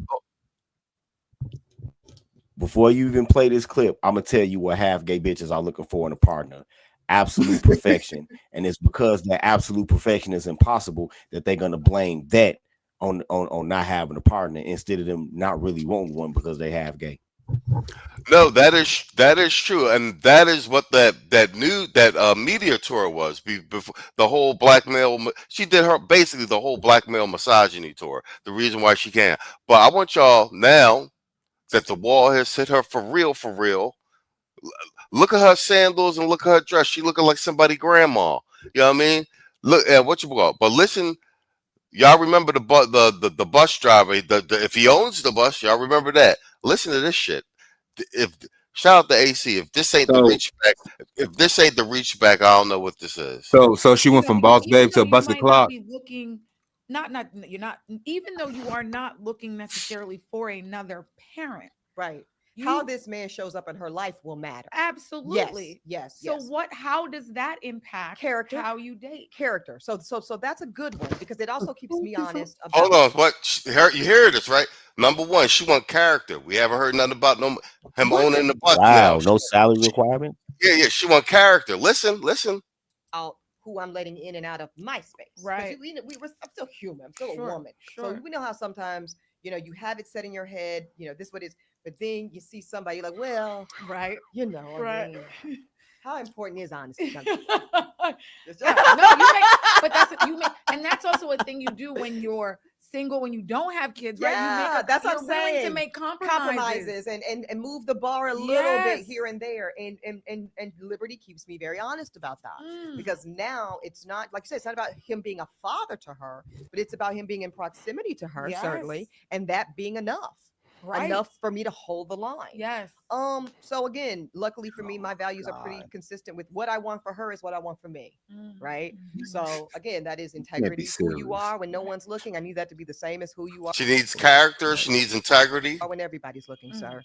Before you even play this clip, I'm gonna tell you what half gay bitches are looking for in a partner. Absolute perfection. And it's because that absolute perfection is impossible that they're gonna blame that on not having a partner instead of them not really wanting one because they half gay. No, that is true, and that is what that media tour was. Before the whole blackmail, she did basically the whole blackmail misogyny tour. The reason why she can't. But I want y'all now that the wall has hit her for real. Look at her sandals and look at her dress. She looking like somebody grandma. You know what I mean? Look at what you call. But listen, y'all remember the bus driver? If he owns the bus, y'all remember that. Listen to this shit. Shout out to AC. If this ain't the reach back, I don't know what this is. So she went from boss babe to busted clock. You're not, even though you are not looking necessarily for another parent, right? how this man shows up in her life will matter. Absolutely. Yes. So how does that impact character, how you date? Character. So that's a good one because it also keeps me honest about Hold on, what you hear this, right? Number one, she want character. We haven't heard nothing about him owning the bus. Wow, no salary requirement. Yeah, she want character. Listen. Out who I'm letting in and out of my space. Right. I'm still human. I'm still a woman. Sure. So we know how sometimes, you have it set in your head, this what is, but then you see somebody, you're like, well, right. I mean, how important is honesty? And that's also a thing you do when you're single, when you don't have kids, right? Yeah, that's what I'm saying. Willing to make compromises and move the bar a little bit here and there. And Liberty keeps me very honest about that because now it's not, like you said, it's not about him being a father to her, but it's about him being in proximity to her, certainly, and that being enough. Right. Enough for me to hold the line. Yes. So again, luckily for me, my values are pretty consistent with what I want for her is what I want for me. Right. So again, that is integrity. Who you are when no one's looking. I need that to be the same as who you are. She needs character. She needs integrity. When everybody's looking, sir.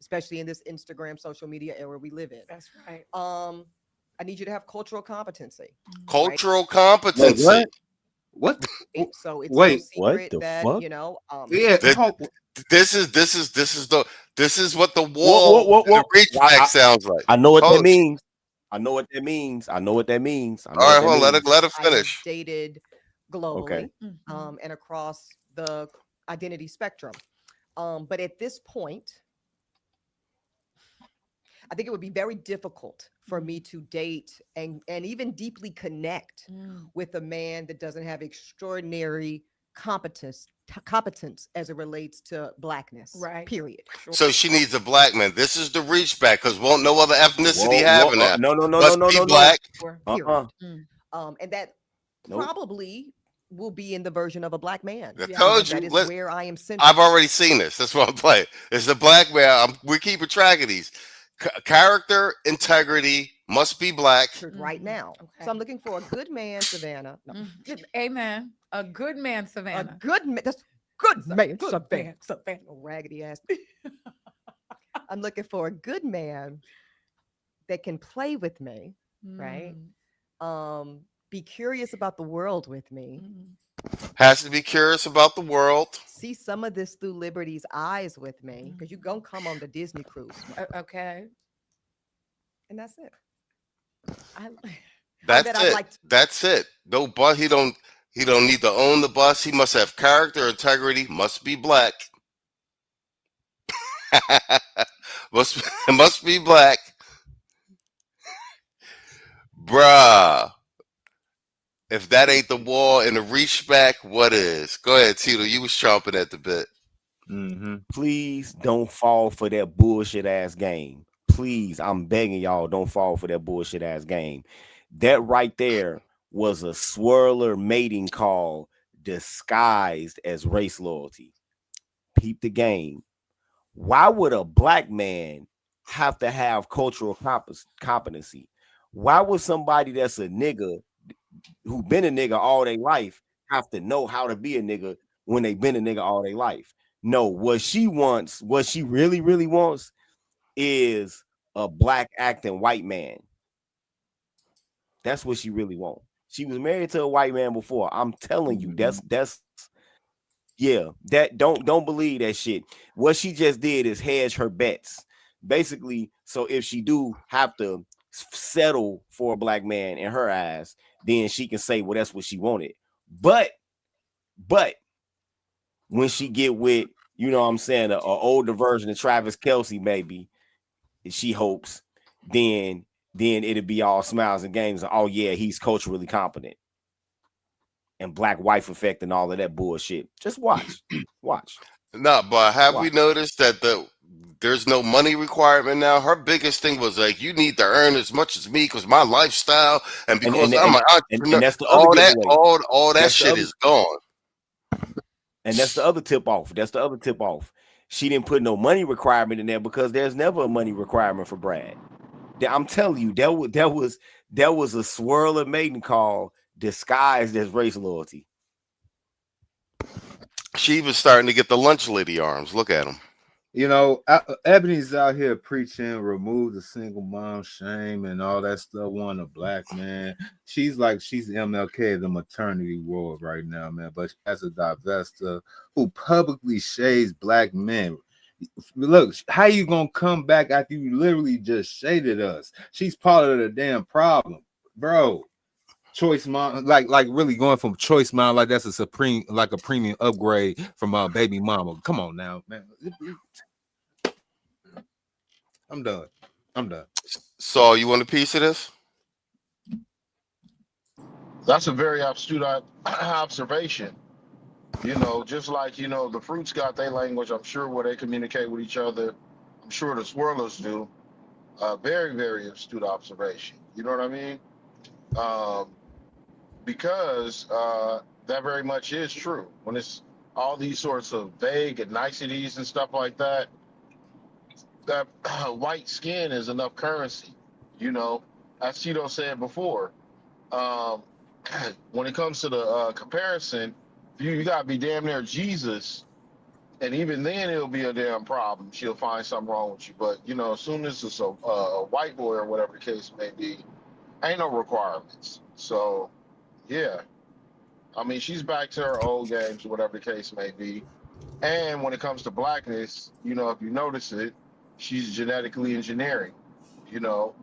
Especially in this Instagram social media era we live in. That's right. I need you to have cultural competency. Cultural competency. What? So it's wait, no secret what the that, fuck? This is what the wall the reach back sounds like. I know what that means. I know what that means. All right, hold on, let her finish. Dated globally, and across the identity spectrum. But at this point, I think it would be very difficult for me to date and even deeply connect with a man that doesn't have extraordinary competence as it relates to blackness. Right. Period. So she needs a black man. This is the reach back because won't no other ethnicity have that. No, Black. And that probably will be in the version of a black man. I told you. That is where I am centered. I've already seen this. That's what I'm playing. It's the black man. We're keeping track of these. Character, integrity, must be black. Right now. Okay. So I'm looking for a good man, Savannah. No. Amen. A good man, Savannah. A good man. That's good man, Savannah. Raggedy ass. I'm looking for a good man that can play with me, right? Be curious about the world with me. Has to be curious about the world. See some of this through Liberty's eyes with me, because you're gonna come on the Disney cruise. Okay. And that's it. That's it. No bus. He don't need to own the bus. He must have character, integrity. Must be black. must be black. Bruh. If that ain't the wall and the reach back, what is? Go ahead, Tito. You was chomping at the bit. Please don't fall for that bullshit ass game. Please, I'm begging y'all, don't fall for that bullshit ass game. That right there was a swirler mating call disguised as race loyalty. Peep the game. Why would a black man have to have cultural competency? Why would somebody that's a nigga who been a nigga all their life have to know how to be a nigga when they been a nigga all their life? No, what she really, really wants is a black acting white man. That's what she really wants. She was married to a white man before. I'm telling you, that's that don't believe that shit. What she just did is hedge her bets. Basically, so if she do have to settle for a black man in her eyes, then she can say, well, that's what she wanted. But when she get with, you know what I'm saying, an older version of Travis Kelce, maybe, she hopes, then it'll be all smiles and games. Oh yeah, he's culturally competent. And black wife effect and all of that bullshit. Just watch. No, but have we noticed that there's no money requirement now? Her biggest thing was like, you need to earn as much as me because my lifestyle and because I'm an entrepreneur. And that's the other all that shit is gone. And that's the other tip off. She didn't put no money requirement in there because there's never a money requirement for Brad. I'm telling you, that was a swirling mating call disguised as race loyalty. She was starting to get the lunch lady arms. Look at him. You know, Ebony's out here preaching, remove the single mom shame and all that stuff. Want a black man. She's MLK of the maternity world right now, man. But as a divester who publicly shades black men. Look, how you gonna come back after you literally just shaded us? She's part of the damn problem, bro. Choice mom, like really going from choice mom, like that's a premium upgrade from baby mama. Come on now, man. I'm done. So you want a piece of this? That's a very astute observation. You know, just like, you know, the fruits got their language, I'm sure, where they communicate with each other. I'm sure the swirlers do. Very, very astute observation. You know what I mean? Because that very much is true. When it's all these sorts of vague and niceties and stuff like that, that white skin is enough currency. You know, as Tito said before, when it comes to the comparison, you got to be damn near Jesus. And even then, it'll be a damn problem. She'll find something wrong with you. But, you know, as soon as it's a white boy or whatever the case may be, ain't no requirements. So, yeah. I mean, she's back to her old games, whatever the case may be. And when it comes to blackness, you know, if you notice it, she's genetically engineering, you know,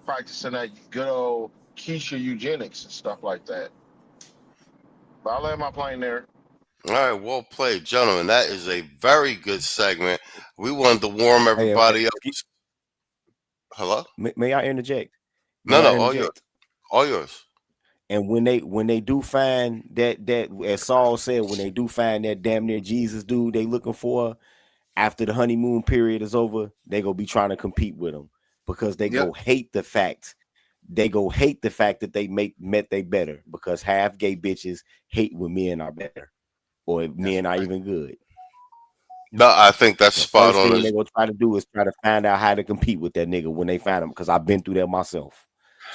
practicing that good old Keisha eugenics and stuff like that. But I'll land my plane there. All right, well played, gentlemen. That is a very good segment. We wanted to warm everybody up. Hello? May I interject? All yours. And when they do find that as Saul said, when they do find that damn near Jesus dude they looking for, after the honeymoon period is over, they gonna be trying to compete with him because they go hate the fact. They go hate the fact that they met they better, because half gay bitches hate when men are better or if men are even good. No, I think that's spot on. Thing they gonna try to do is try to find out how to compete with that nigga when they find him, because I've been through that myself.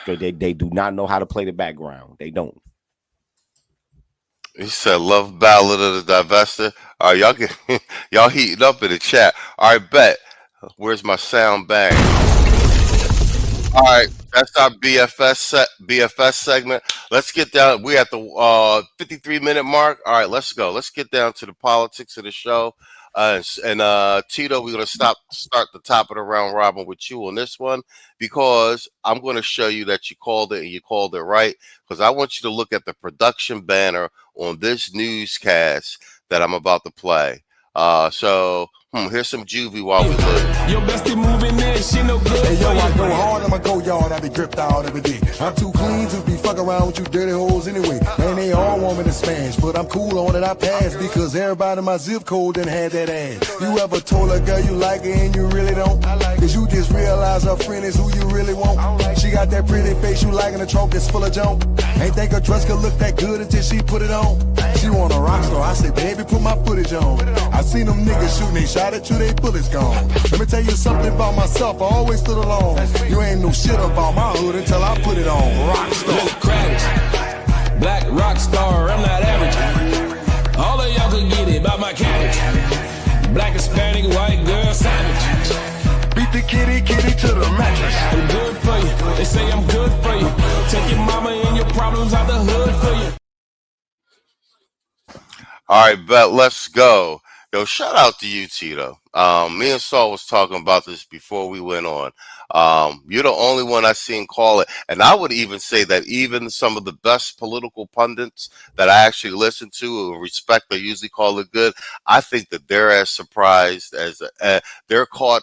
They do not know how to play the background. They don't. He said, "Love ballad of the divester." All right, y'all heating up in the chat. All right, bet. Where's my sound bang? All right, that's our BFS segment. Let's get down. We at the 53-minute mark. All right, let's go. Let's get down to the politics of the show. And Tito, we're gonna start the top of the round robin with you on this one, because I'm going to show you that you called it and you called it right. Because I want you to look at the production banner on this newscast that I'm about to play. Here's some Juvie while we live. Your bestie moving there, she no good. Hey yo, I go hard, I'ma go yard, I be dripped out every day. I'm too clean to be fucking around with you dirty hoes anyway. Man, they all want me to smash, but I'm cool on it, I pass, because everybody in my zip code done had that ass. You ever told a girl you like her and you really don't? Cause you just realize her friend is who you really want. She got that pretty face you like, and the trunk is full of junk. Ain't think her dress could look that good until she put it on. She want a rock star, I say, baby, put my footage on. I seen them niggas shooting, they shot at you, they bullets gone. Let me tell you something about myself, I always stood alone. You ain't no shit about my hood until I put it on. Rockstar. Look, Kravitz, black rock star, I'm not average. All of y'all can get it by my cabbage. Black, Hispanic, white girl, savage. Beat the kitty to the mattress. I'm good for you, they say I'm good for you. Take your mama and your problems out the hood for you. All right, bet. Let's go. Yo, shout out to you, Tito. Me and Saul was talking about this before we went on. You're the only one I seen call it. And I would even say that even some of the best political pundits that I actually listen to and respect, they usually call it good. I think that they're as surprised as they're caught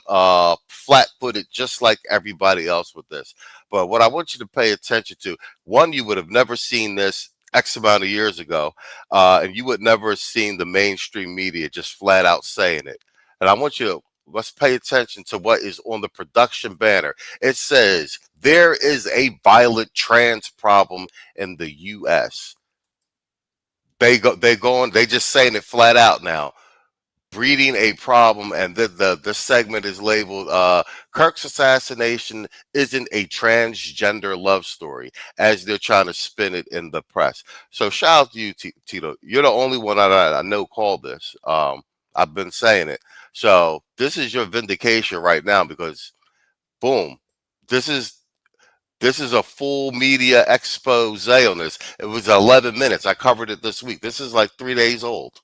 flat-footed just like everybody else with this. But what I want you to pay attention to, one, you would have never seen this X amount of years ago, and you would never have seen the mainstream media just flat out saying it. And I want you to, let's pay attention to what is on the production banner. It says, there is a violent trans problem in the U.S. They just saying it flat out now. Breeding a problem, and the segment is labeled Kirk's assassination isn't a transgender love story, as they're trying to spin it in the press. So shout out to you, Tito. You're the only one I know called this. I've been saying it. So this is your vindication right now because, boom, this is a full media expose on this. It was 11 minutes. I covered it this week. This is like 3 days old.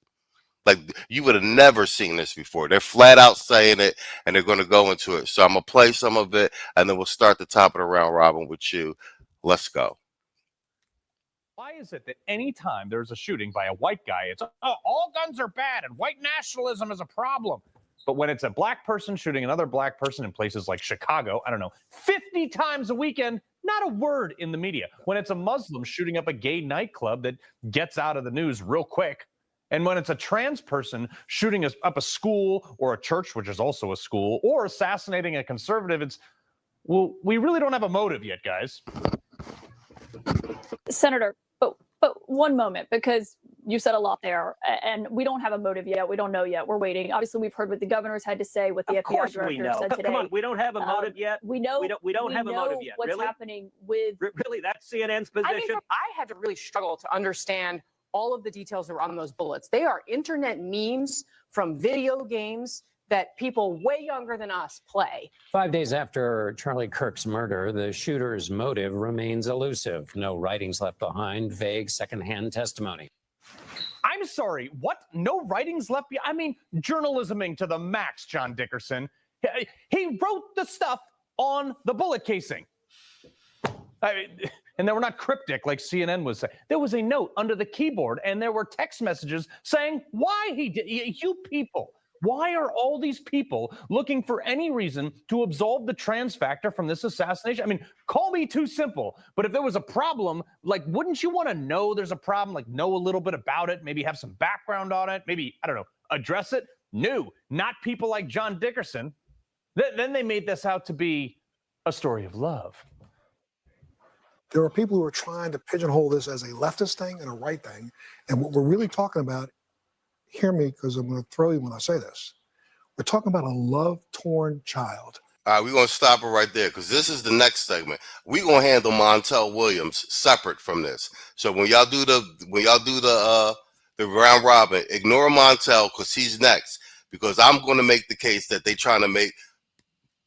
Like you would have never seen this before. They're flat out saying it, and they're going to go into it. So I'm gonna play some of it, and then we'll start the top of the round robin with you. Let's go. Why is it that anytime there's a shooting by a white guy, it's all guns are bad and white nationalism is a problem? But when it's a black person shooting another black person in places like Chicago, I don't know, 50 times a weekend, not a word in the media. When it's a Muslim shooting up a gay nightclub that gets out of the news real quick. And when it's a trans person shooting up a school or a church, which is also a school, or assassinating a conservative, it's, well, we really don't have a motive yet, guys. Senator, but one moment, because you said a lot there, and we don't have a motive yet. We don't know yet. We're waiting. Obviously, we've heard what the governor's had to say, what the FBI director said today. Come on, we don't have a motive yet. We know we don't have a motive yet. What's really? happening with Really, that's CNN's position. I had to really struggle to understand all of the details that were on those bullets. They are internet memes from video games that people way younger than us play. 5 days after Charlie Kirk's murder, the shooter's motive remains elusive. No writings left behind, vague secondhand testimony. I'm sorry, what? No writings left behind? I mean, journalisming to the max, John Dickerson. He wrote the stuff on the bullet casing. I mean, and they were not cryptic like CNN was saying. There was a note under the keyboard, and there were text messages saying why he did. You people, why are all these people looking for any reason to absolve the trans factor from this assassination? I mean, call me too simple, but if there was a problem, like, wouldn't you want to know there's a problem, like know a little bit about it, maybe have some background on it, maybe, I don't know, address it? No, not people like John Dickerson. Then they made this out to be a story of love. There are people who are trying to pigeonhole this as a leftist thing and a right thing. And what we're really talking about, hear me because I'm going to throw you when I say this. We're talking about a love-torn child. All right, we're going to stop it right there because this is the next segment. We're going to handle Montel Williams separate from this. So when y'all do the round robin, ignore Montel because he's next. Because I'm going to make the case that they trying to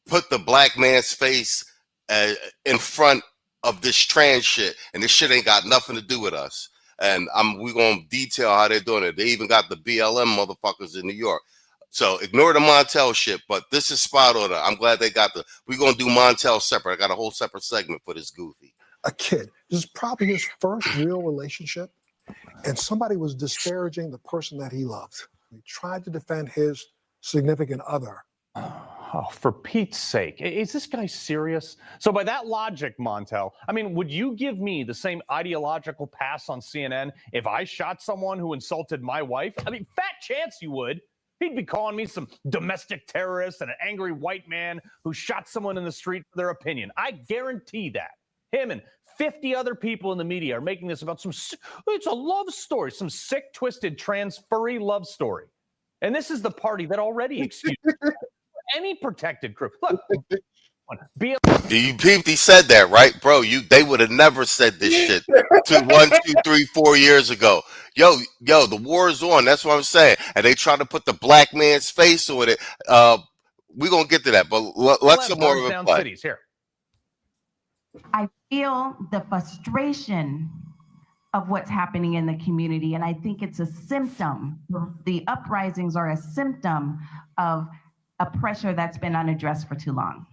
put the black man's face in front of this trans shit, and this shit ain't got nothing to do with us. And we're gonna detail how they're doing it. They even got the BLM motherfuckers in New York. So ignore the Montel shit, but this is spot on. I'm glad they got we're gonna do Montel separate. I got a whole separate segment for this goofy. A kid. This is probably his first real relationship, and somebody was disparaging the person that he loved. He tried to defend his significant other. Oh, for Pete's sake, is this guy serious? So by that logic, Montel, I mean, would you give me the same ideological pass on CNN if I shot someone who insulted my wife? I mean, fat chance you would. He'd be calling me some domestic terrorist and an angry white man who shot someone in the street for their opinion. I guarantee that. Him and 50 other people in the media are making this about it's a love story, some sick, twisted, trans, furry love story. And this is the party that already excused any protected group. Look, you peeped, he said that, right, bro? They would have never said this shit 1, 2, 3, 4 years ago. Yo, the war is on. That's what I'm saying. And they try to put the black man's face on it. We're gonna get to that, but let's some more of it play. Cities here. I feel the frustration of what's happening in the community, and I think it's a symptom. The uprisings are a symptom of a pressure that's been unaddressed for too long.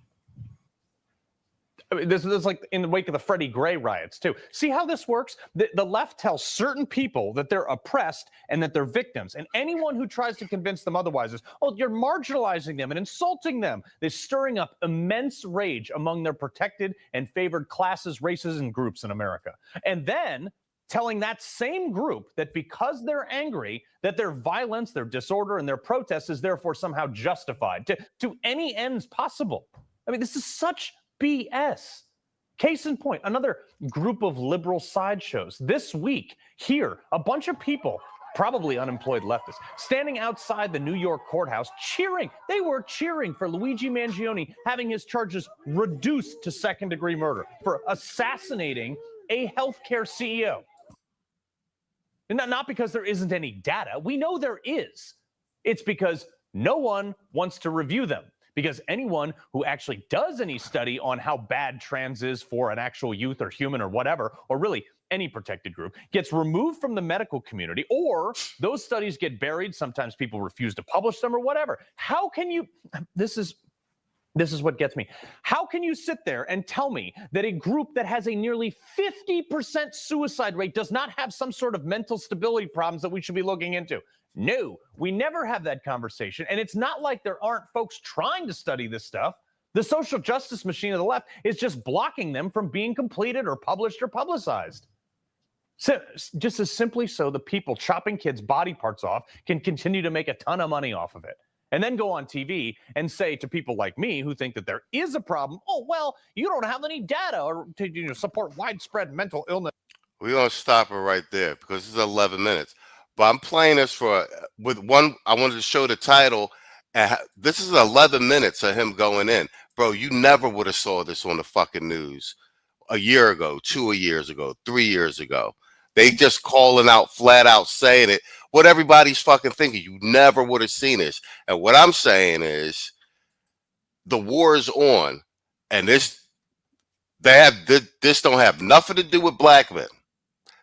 I mean, this is like in the wake of the Freddie Gray riots, too. See how this works? The left tells certain people that they're oppressed and that they're victims. And anyone who tries to convince them otherwise is, oh, you're marginalizing them and insulting them. They're stirring up immense rage among their protected and favored classes, races, and groups in America. And then telling that same group that because they're angry, that their violence, their disorder, and their protest is therefore somehow justified to any ends possible. I mean, this is such BS. Case in point, another group of liberal sideshows. This week, here, a bunch of people, probably unemployed leftists, standing outside the New York courthouse cheering. They were cheering for Luigi Mangione having his charges reduced to second-degree murder for assassinating a healthcare CEO. And not because there isn't any data. We know there is. It's because no one wants to review them, because anyone who actually does any study on how bad trans is for an actual youth or human or whatever, or really any protected group, gets removed from the medical community, or those studies get buried. Sometimes people refuse to publish them or whatever. How can you, this is what gets me. How can you sit there and tell me that a group that has a nearly 50% suicide rate does not have some sort of mental stability problems that we should be looking into? No, we never have that conversation. And it's not like there aren't folks trying to study this stuff. The social justice machine of the left is just blocking them from being completed or published or publicized. So just as simply so the people chopping kids' body parts off can continue to make a ton of money off of it, and then go on TV and say to people like me who think that there is a problem, oh, well, you don't have any data or to support widespread mental illness. We're going to stop it right there because this is 11 minutes. But I'm playing this with one. I wanted to show the title. This is 11 minutes of him going in. Bro, you never would have saw this on the fucking news a year ago, 2 years ago, 3 years ago. They just calling out, flat out saying it. What everybody's fucking thinking. You never would have seen this. And what I'm saying is the war is on. And this don't have nothing to do with black men.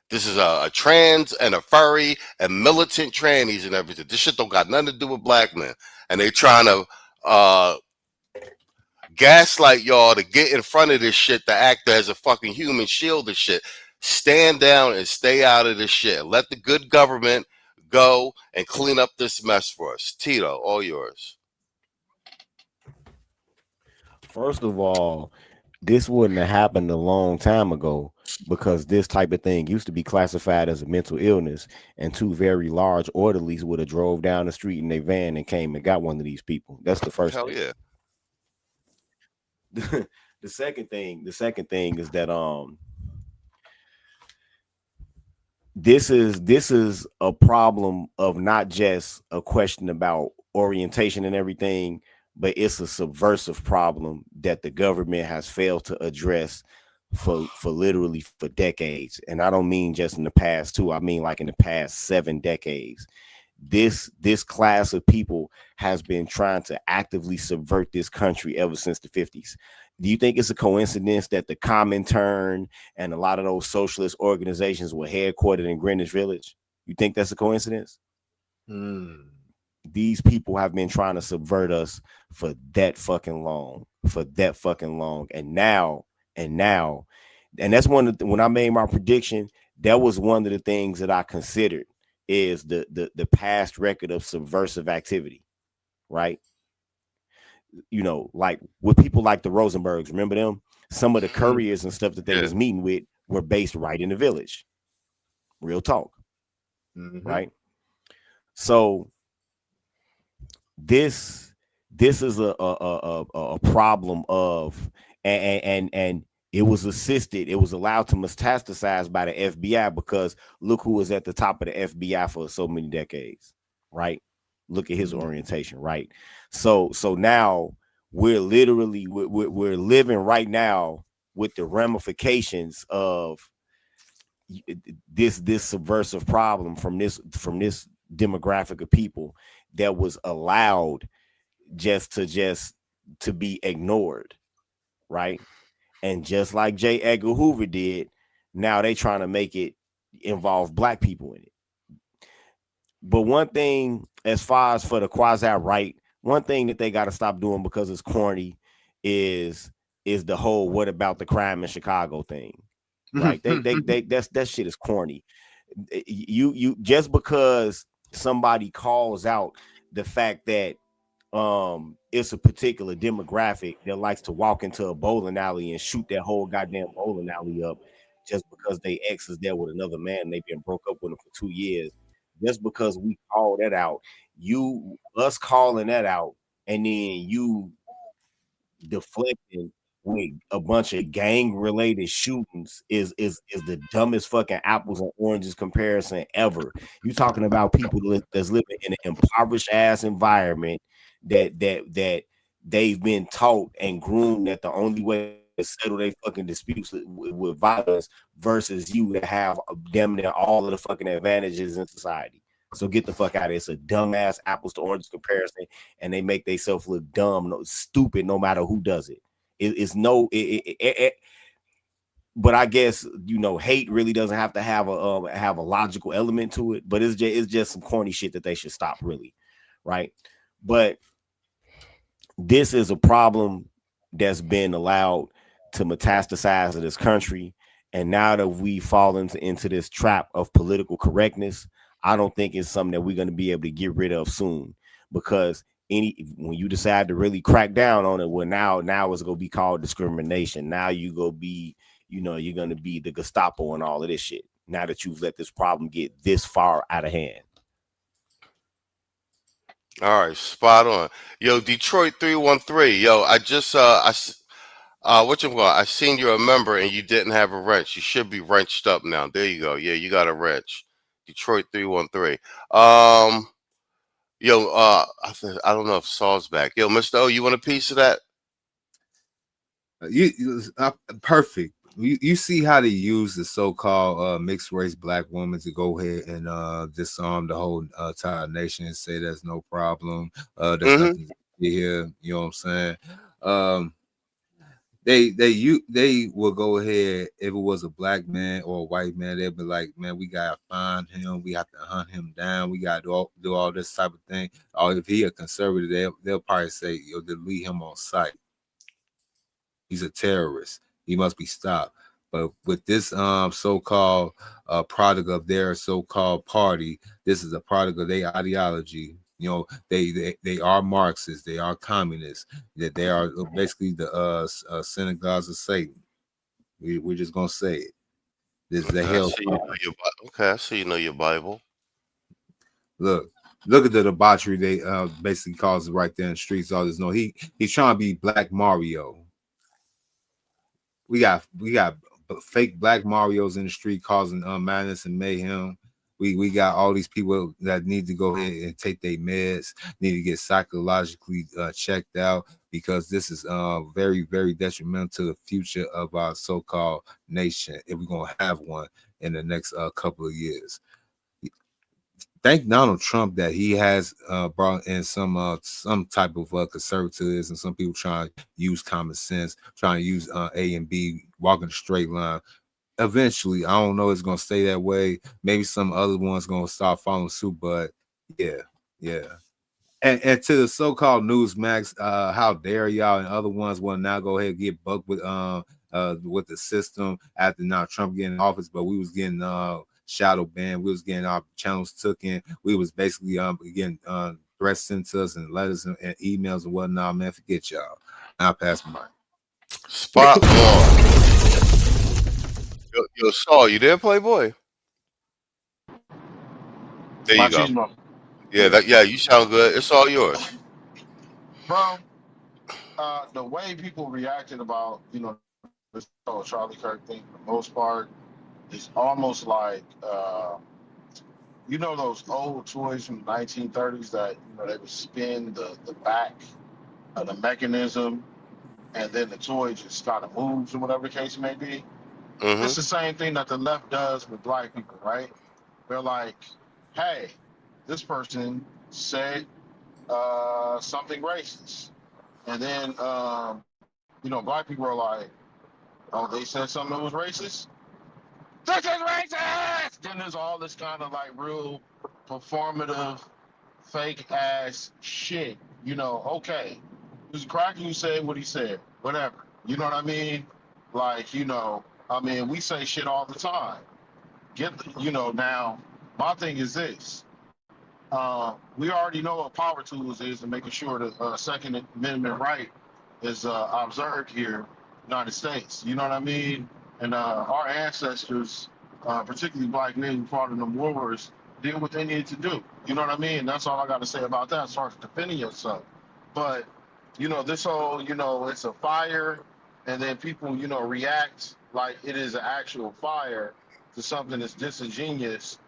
This is a trans and a furry and militant trannies and everything. This shit don't got nothing to do with black men. And they trying to gaslight y'all to get in front of this shit to act as a fucking human shield and shit. Stand down and stay out of this shit. Let the good government go and clean up this mess for us. Tito, all yours. First of all, this wouldn't have happened a long time ago because this type of thing used to be classified as a mental illness, and two very large orderlies would have drove down the street in their van and came and got one of these people. That's the first thing. Yeah. The second thing is that this is a problem of not just a question about orientation and everything, but it's a subversive problem that the government has failed to address for literally for decades. And I don't mean just in the past 2, I mean like in the past 7 decades. This class of people has been trying to actively subvert this country ever since the 50s. Do you think it's a coincidence that the Comintern and a lot of those socialist organizations were headquartered in Greenwich Village? You think that's a coincidence? These people have been trying to subvert us for that fucking long, and now, and that's when I made my prediction, that was one of the things that I considered is the past record of subversive activity, right? You know, like with people like the Rosenbergs, remember them? Some of the couriers and stuff that they was meeting with were based right in the village. Real talk, right? So this is a problem of and it was allowed to metastasize by the FBI because look who was at the top of the FBI for so many decades, right? Look at his orientation, right? So now we're literally we're living right now with the ramifications of this subversive problem from this demographic of people that was allowed just to be ignored, right? And just like J. Edgar Hoover did, now they trying to make it involve black people in it. But one thing, as far as for the quasi-right, one thing that they got to stop doing because it's corny is the whole "what about the crime in Chicago" thing, right? That shit is corny. You just because somebody calls out the fact that it's a particular demographic that likes to walk into a bowling alley and shoot that whole goddamn bowling alley up just because they ex is there with another man and they've been broke up with him for 2 years. Just because we call that out, us calling that out, and then you deflecting with a bunch of gang-related shootings is the dumbest fucking apples and oranges comparison ever. You talking about people that's living in an impoverished ass environment that they've been taught and groomed that the only way to settle their fucking disputes with violence versus you to have damn near all of the fucking advantages in society. So get the fuck out of it. It's a dumbass apples to oranges comparison, and they make themselves look dumb, stupid, no matter who does it. But I guess, you know, hate really doesn't have to have a logical element to it, but it's just some corny shit that they should stop, really, right? But this is a problem that's been allowed to metastasize in this country, and now that we fall into this trap of political correctness, I don't think it's something that we're going to be able to get rid of soon, because when you decide to really crack down on it, well, now it's going to be called discrimination. Now you're going to be the Gestapo and all of this shit, now that you've let this problem get this far out of hand. All right, spot on. Yo, Detroit 313. Yo, I just I seen you're a member and you didn't have a wrench. You should be wrenched up now. There you go. Yeah, you got a wrench. Detroit 313. Yo, I don't know if Saul's back. Yo, Mr. O, you want a piece of that? Perfect. You see how they use the so-called mixed race black woman to go ahead and disarm the whole entire nation and say there's no problem. There's nothing to be here. You know what I'm saying? They will go ahead, if it was a black man or a white man, they'll be like, man, we gotta find him, we have to hunt him down, we gotta do all this type of thing. Or if he a conservative, they'll probably say, yo, delete him on sight. He's a terrorist. He must be stopped. But with this so-called product of their so-called party, this is a product of their ideology. You know, they are Marxists, they are communists, that they are basically the synagogues of Satan. We're just gonna say it. This is the hell. Okay, I see you know your Bible. Look at the debauchery they basically cause right there in the streets. All this, no, he's trying to be Black Mario. We got fake Black Marios in the street causing madness and mayhem. We got all these people that need to go ahead and take their meds, need to get psychologically checked out, because this is very, very detrimental to the future of our so-called nation, if we're going to have one in the next couple of years. Thank Donald Trump that he has brought in some type of conservatism. Some people trying to use common sense, trying to use A and B, walking a straight line. Eventually, I don't know it's gonna stay that way. Maybe some other ones gonna start following suit, but yeah. And to the so-called Newsmax, how dare y'all and other ones will now go ahead and get bucked with the system after now Trump getting in office, but we was getting shadow banned, we was getting our channels took in, we was basically getting threats sent to us and letters and emails and whatnot. Man, forget y'all. I'll pass the mic. Spot on. Yo, Saul, you there, Playboy? There you go. Yeah, you sound good. It's all yours. Bro, the way people reacted about, this whole Charlie Kirk thing, for the most part, is almost like, those old toys from the 1930s that, they would spin the back of the mechanism, and then the toy just kind of moves or whatever the case may be. It's the same thing that the left does with black people, right? They're like, hey, this person said something racist. And then, black people are like, oh, they said something that was racist? This is racist! Then there's all this kind of like real performative, fake ass shit. Okay, this cracker who said what he said, whatever. You know what I mean? Like, we say shit all the time. Now, my thing is this. We already know what power tools is and making sure the Second Amendment right is observed here in the United States. You know what I mean? And our ancestors, particularly black men who fought in the wars, did what they needed to do. You know what I mean? That's all I got to say about that as far as defending yourself. But, this whole, it's a fire, and then people, react like it is an actual fire to something that's disingenuous,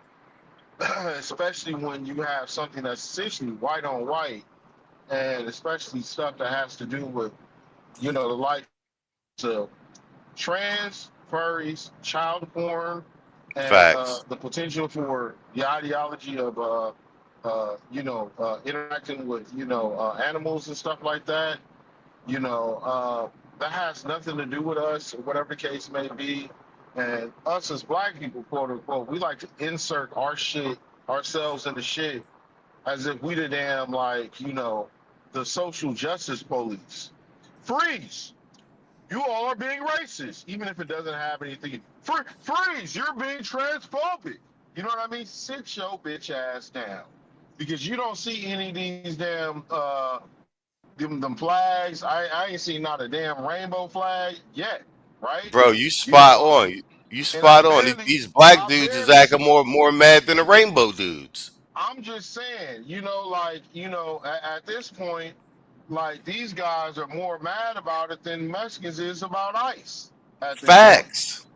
especially when you have something that's essentially white on white, and especially stuff that has to do with, the likes of trans, furries, child porn, and Facts. the potential for the ideology of interacting with animals and stuff like that. That has nothing to do with us, or whatever the case may be. And us as black people, quote unquote, we like to insert ourselves into shit as if we the damn the social justice police. Freeze! You all are being racist, even if it doesn't have anything. Freeze! You're being transphobic. You know what I mean? Sit your bitch ass down, because you don't see any of these damn them flags. I ain't seen not a damn rainbow flag yet, right? Bro, you spot on. You spot on. These black dudes is acting more mad than the rainbow dudes. I'm just saying, at this point, these guys are more mad about it than Mexicans is about ICE. Facts.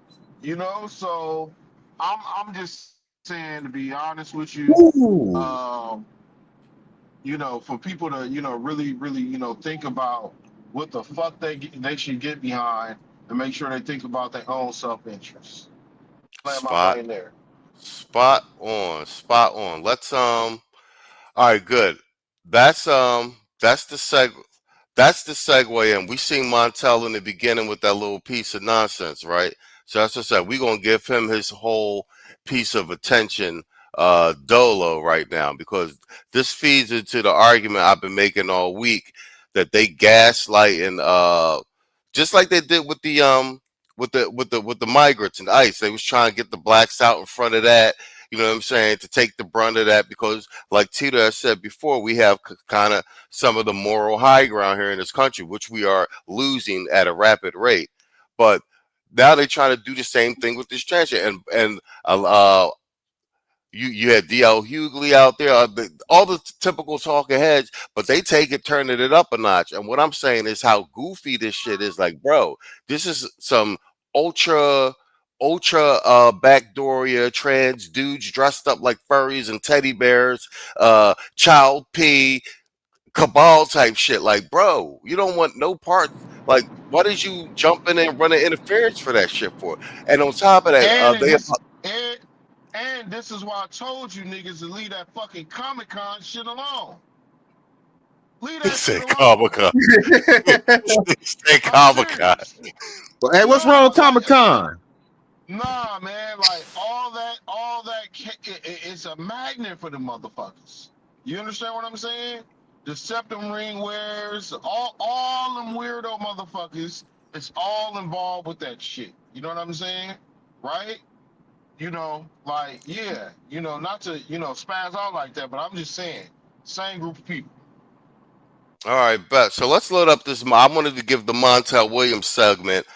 So I'm just saying, to be honest with you, for people to really think about what the fuck they should get behind, and make sure they think about their own self-interest. Spot on. Let's all right, good. That's the segue, and we seen Montel in the beginning with that little piece of nonsense, right? So that's what I said. We're gonna give him his whole piece of attention, dolo, right now, because this feeds into the argument I've been making all week, that they gaslighting, just like they did with the migrants and ICE. They was trying to get the blacks out in front of that, you know what I'm saying, to take the brunt of that, because like Tito has said before, we have kind of some of the moral high ground here in this country, which we are losing at a rapid rate. But now they try to do the same thing with this transgender, and you had D.L. Hughley out there, all the typical talking heads, but they turning it up a notch. And what I'm saying is how goofy this shit is. Like, bro, this is some ultra backdooria trans dudes dressed up like furries and teddy bears, child pee, cabal type shit. Like, bro, you don't want no part. Like, what is you jumping and running interference for that shit for? And on top of that, and this is why I told you niggas to leave that fucking Comic-Con shit alone. Leave that shit alone. Say Comic-Con. Well, hey, what's wrong with Comic-Con? Nah, man, all that, it's a magnet for the motherfuckers. You understand what I'm saying? The septum ring wearers, all them weirdo motherfuckers, it's all involved with that shit. You know what I'm saying? Right? Not to, spaz out like that, but I'm just saying, same group of people. All right, bet. So let's load up this. I wanted to give the Montel Williams segment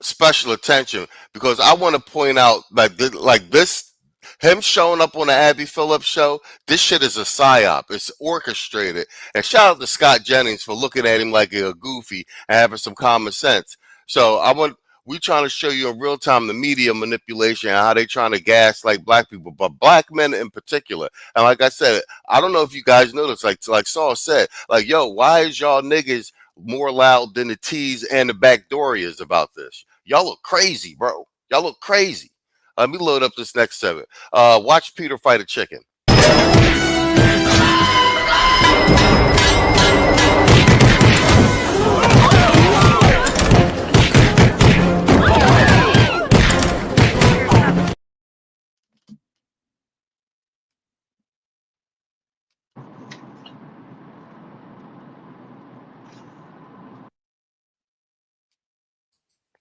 special attention, because I want to point out this, him showing up on the Abby Phillips show, this shit is a psyop. It's orchestrated. And shout out to Scott Jennings for looking at him like a goofy and having some common sense. So we trying to show you in real time the media manipulation and how they trying to gaslight black people, but black men in particular. And like I said, I don't know if you guys noticed, like Saul said, yo, why is y'all niggas more loud than the T's and the backdoorias about this? Y'all look crazy, bro. Y'all look crazy. Let me load up this next segment. Watch Peter fight a chicken.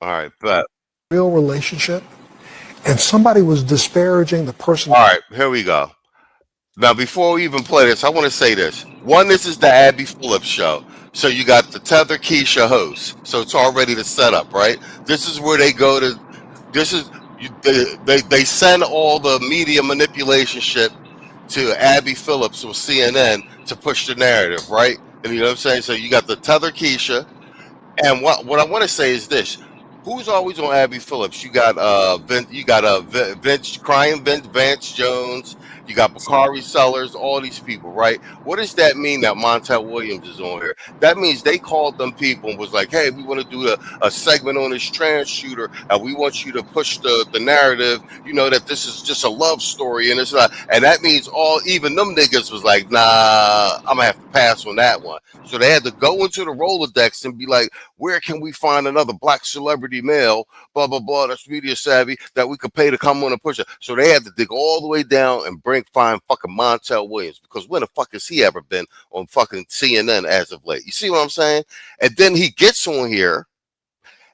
All right, but real relationship, and somebody was disparaging the person. All right, here we go. Now, before we even play this, I want to say this. One, this is the Abby Phillips show. So you got the Tether Keisha host. So it's already the setup, right? This is where they go to. They send all the media manipulation shit to Abby Phillips with CNN to push the narrative, right? And you know what I'm saying? So you got the Tether Keisha. And what I want to say is this. Who's always on Abby Vance Jones, You got Bakari Sellers, all these people, right? What does that mean that Montel Williams is on here? That means they called them people and was like, hey, we want to do a segment on this trans shooter, and we want you to push the narrative, you know, that this is just a love story, and it's not. And that means even them niggas was like, nah, I'm gonna have to pass on that one. So they had to go into the Rolodex and be like, where can we find another black celebrity male, blah, blah, blah, that's media savvy, that we could pay to come on and push it. So they had to dig all the way down and find fucking Montel Williams, because when the fuck has he ever been on fucking CNN as of late? You see what I'm saying? And then he gets on here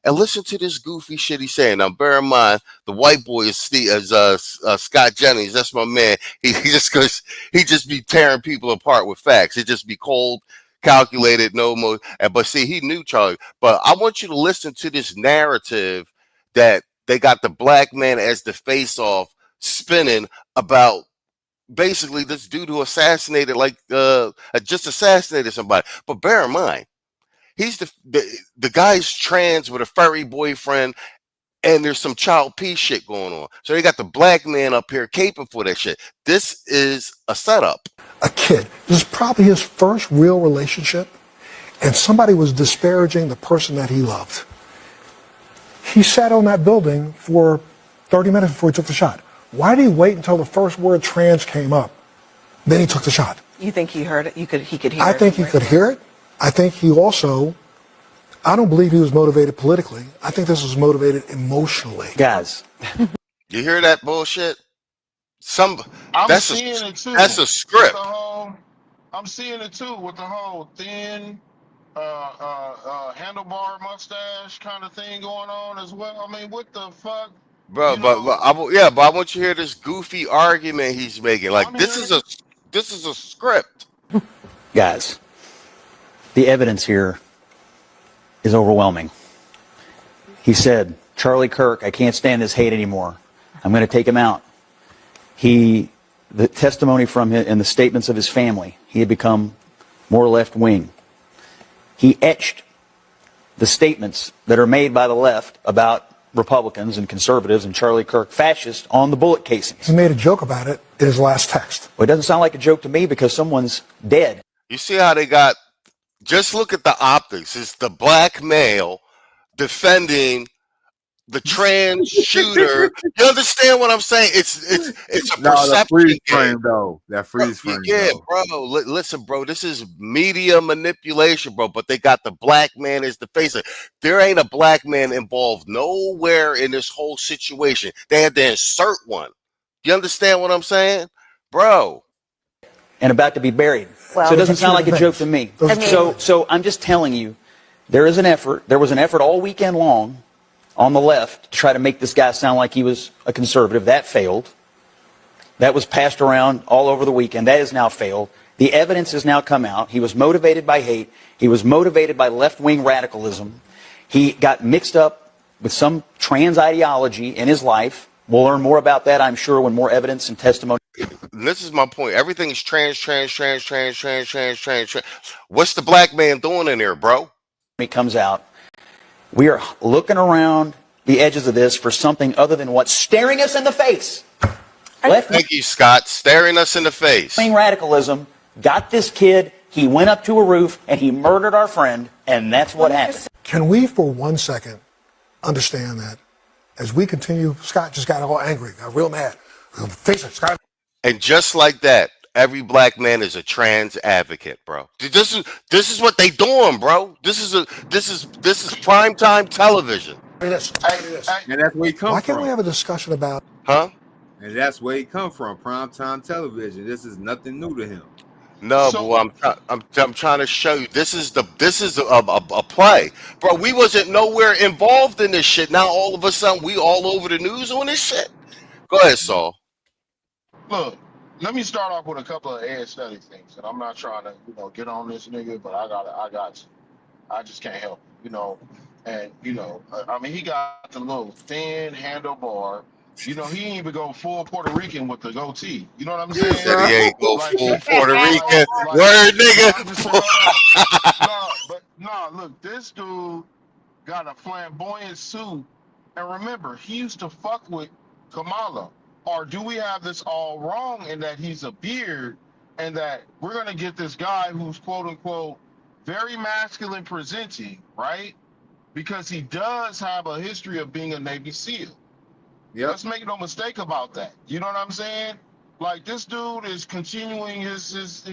and listen to this goofy shit he's saying. Now, bear in mind, the white boy is Scott Jennings. That's my man. He just be tearing people apart with facts. It just be cold, calculated, no more. But see, he knew Charlie. But I want you to listen to this narrative that they got the black man as the face-off spinning about basically this dude who assassinated, just assassinated somebody. But bear in mind, he's the guy's trans with a furry boyfriend, and there's some child peace shit going on. So they got the black man up here caping for that shit. This is a setup. A kid. This is probably his first real relationship, and somebody was disparaging the person that he loved. He sat on that building for 30 minutes before he took the shot. Why did he wait until the first word trans came up? Then he took the shot. You think he heard it? He could hear it? I think he could hear it. I think he also, I don't believe he was motivated politically. I think this was motivated emotionally. Guys. You hear that bullshit? I'm seeing it too. That's a script. I'm seeing it too with the whole thin handlebar mustache kind of thing going on as well. I mean, what the fuck? Bro, but I want you to hear this goofy argument he's making. Like, this is a script. Guys, the evidence here is overwhelming. He said, Charlie Kirk, I can't stand this hate anymore. I'm going to take him out. The testimony from him and the statements of his family, he had become more left-wing. He etched the statements that are made by the left about Republicans and conservatives and Charlie Kirk fascist on the bullet casings. He made a joke about it in his last text. Well, it doesn't sound like a joke to me because someone's dead. You see how they got, just look at the optics. It's the black male defending the trans shooter. You understand what I'm saying? It's a perception. The freeze frame though. That freeze frame. Yeah, bro. Listen, bro. This is media manipulation, bro. But they got the black man as the face of it. There ain't a black man involved nowhere in this whole situation. They had to insert one. You understand what I'm saying, bro? And about to be buried. Well, so it doesn't sound like a joke to me. So I'm just telling you, there is an effort. There was an effort all weekend long on the left to try to make this guy sound like he was a conservative. That failed. That was passed around all over the weekend. That has now failed. The evidence has now come out. He was motivated by hate. He was motivated by left-wing radicalism. He got mixed up with some trans ideology in his life. We'll learn more about that, I'm sure, when more evidence and testimony. And this is my point. Everything is trans. What's the black man doing in there, bro? It comes out. We are looking around the edges of this for something other than what's staring us in the face. Thank you, Scott. Staring us in the face. Left-wing radicalism got this kid. He went up to a roof and he murdered our friend, and that's what happened. Can we, for 1 second, understand that as we continue, Scott just got all angry, got real mad. Face it, Scott. And just like that, every black man is a trans advocate, bro. This is what they doing, bro. This is primetime television. And that's where he come from. Why can't we have a discussion about? Huh? And that's where he come from. Primetime television. This is nothing new to him. No, but I'm trying to show you. This is a play, bro. We wasn't nowhere involved in this shit. Now all of a sudden we all over the news on this shit. Go ahead, Saul. Look, let me start off with a couple of aesthetic things, and I'm not trying to, get on this nigga, but I got to. I just can't help it, And I mean, he got the little thin handlebar. He ain't even go full Puerto Rican with the goatee. You know what I'm saying? Said he ain't go full Puerto Rican. Word, nigga. Look, this dude got a flamboyant suit, and remember, he used to fuck with Kamala or do we have this all wrong in that he's a beard and that we're going to get this guy who's quote unquote very masculine presenting, right? Because he does have a history of being a Navy SEAL. Yep. Let's make no mistake about that. You know what I'm saying? Like, this dude is continuing his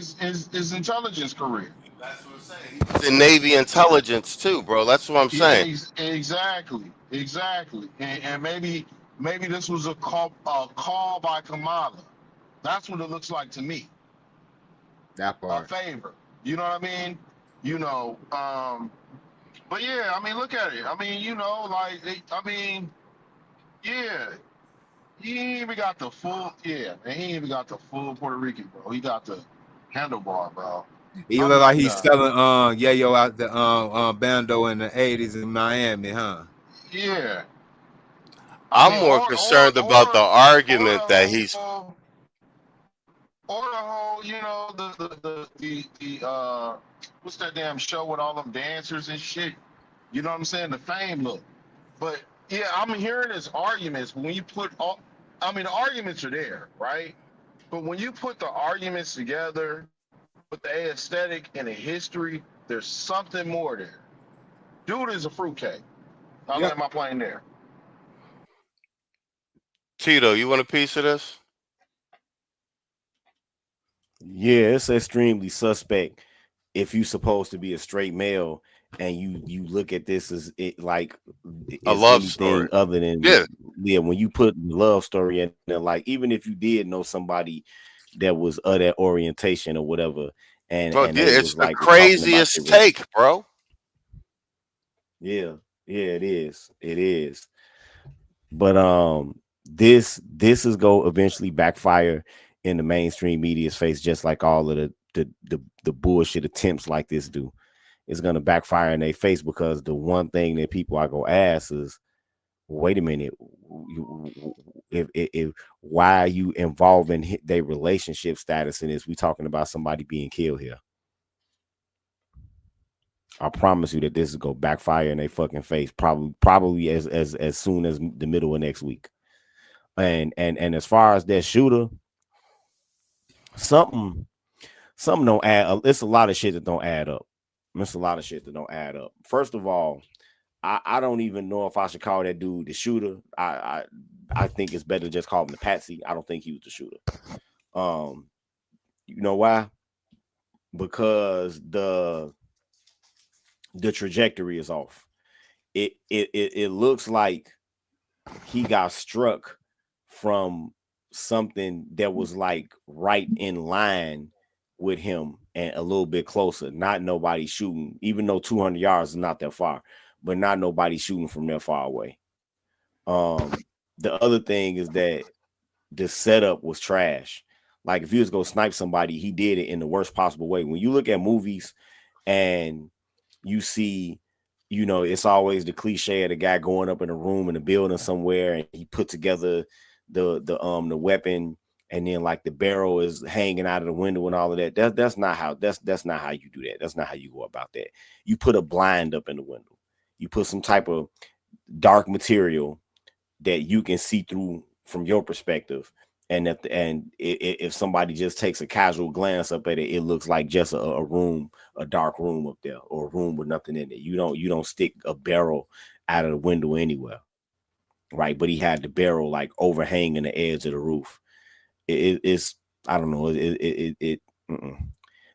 intelligence career. That's what I'm saying. The Navy intelligence too, bro. That's what I'm saying. Exactly. And maybe this was a call by Kamala. That's what it looks like to me. That A part. favor. You know what I mean? You know, but yeah, I mean, look at it. I mean, you know, like, yeah, he ain't even got the full, and he ain't even got the full Puerto Rican, bro. He got the handlebar, bro. He look like he's selling yayo out the bando in the 80s in Miami, huh? Yeah. I'm more concerned about the argument that he's. Or the whole, you know, the what's that damn show with all them dancers and shit? You know what I'm saying? The fame look. But yeah, I'm hearing his arguments. When you put all, I mean, the arguments are there, right? But when you put the arguments together with the aesthetic and the history, there's something more there. Dude is a fruitcake. I'll let my plane there. Tito, you want a piece of this? Yeah, it's extremely suspect if you're supposed to be a straight male and you look at this as it like a love story other than when you put love story in there, like even if you did know somebody that was of that orientation or whatever, and, bro, and it's the like craziest take, bro. Yeah, it is. But this is go eventually backfire in the mainstream media's face, just like all of the bullshit attempts like this do. It's gonna backfire in their face because the one thing that people are gonna ask is, wait a minute, if why are you involving their relationship status in this? We talking about somebody being killed here. I promise you that this is gonna backfire in their fucking face, probably as soon as the middle of next week. And as far as that shooter, something don't add up. It's a lot of shit that don't add up. First of all, I don't even know if I should call that dude the shooter. I think it's better to just call him the patsy. I don't think he was the shooter. You know why? Because the trajectory is off. It looks like he got struck from something that was like right in line with him and a little bit closer, not nobody shooting, even though 200 yards is not that far, but not nobody shooting from that far away. The other thing is that the setup was trash. Like if he was gonna snipe somebody, he did it in the worst possible way. When you look at movies and you see, you know, it's always the cliche of the guy going up in a room in a building somewhere and he put together the weapon, and then like the barrel is hanging out of the window and all of that. That's not how you do that. That's not how you go about that. You put a blind up in the window. You put some type of dark material that you can see through from your perspective. And if somebody just takes a casual glance up at it, it looks like just a room, a dark room up there, or a room with nothing in it. You don't stick a barrel out of the window anywhere, right? But he had the barrel like overhanging the edge of the roof. It's I don't know.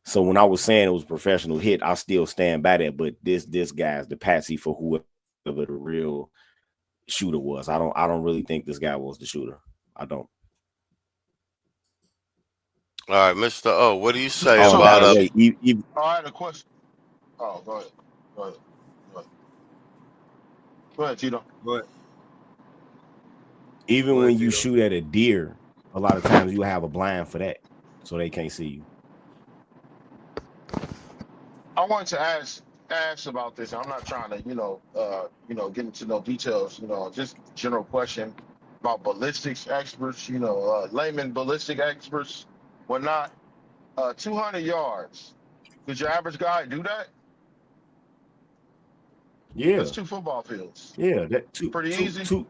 So when I was saying it was a professional hit, I still stand by that. But this guy's the patsy for whoever the real shooter was. I don't really think this guy was the shooter. I don't. All right, Mr. O, what do you say about I had a question. Oh, go ahead. Go ahead, Tito. Go ahead. Even when you shoot at a deer, a lot of times you have a blind for that, so they can't see you. I wanted to ask about this. I'm not trying to, get into no details. Just general question about ballistics experts. Layman ballistic experts. Whatnot. 200 yards. Did your average guy do that? Yeah, that's 2 football fields. Yeah, that pretty easy.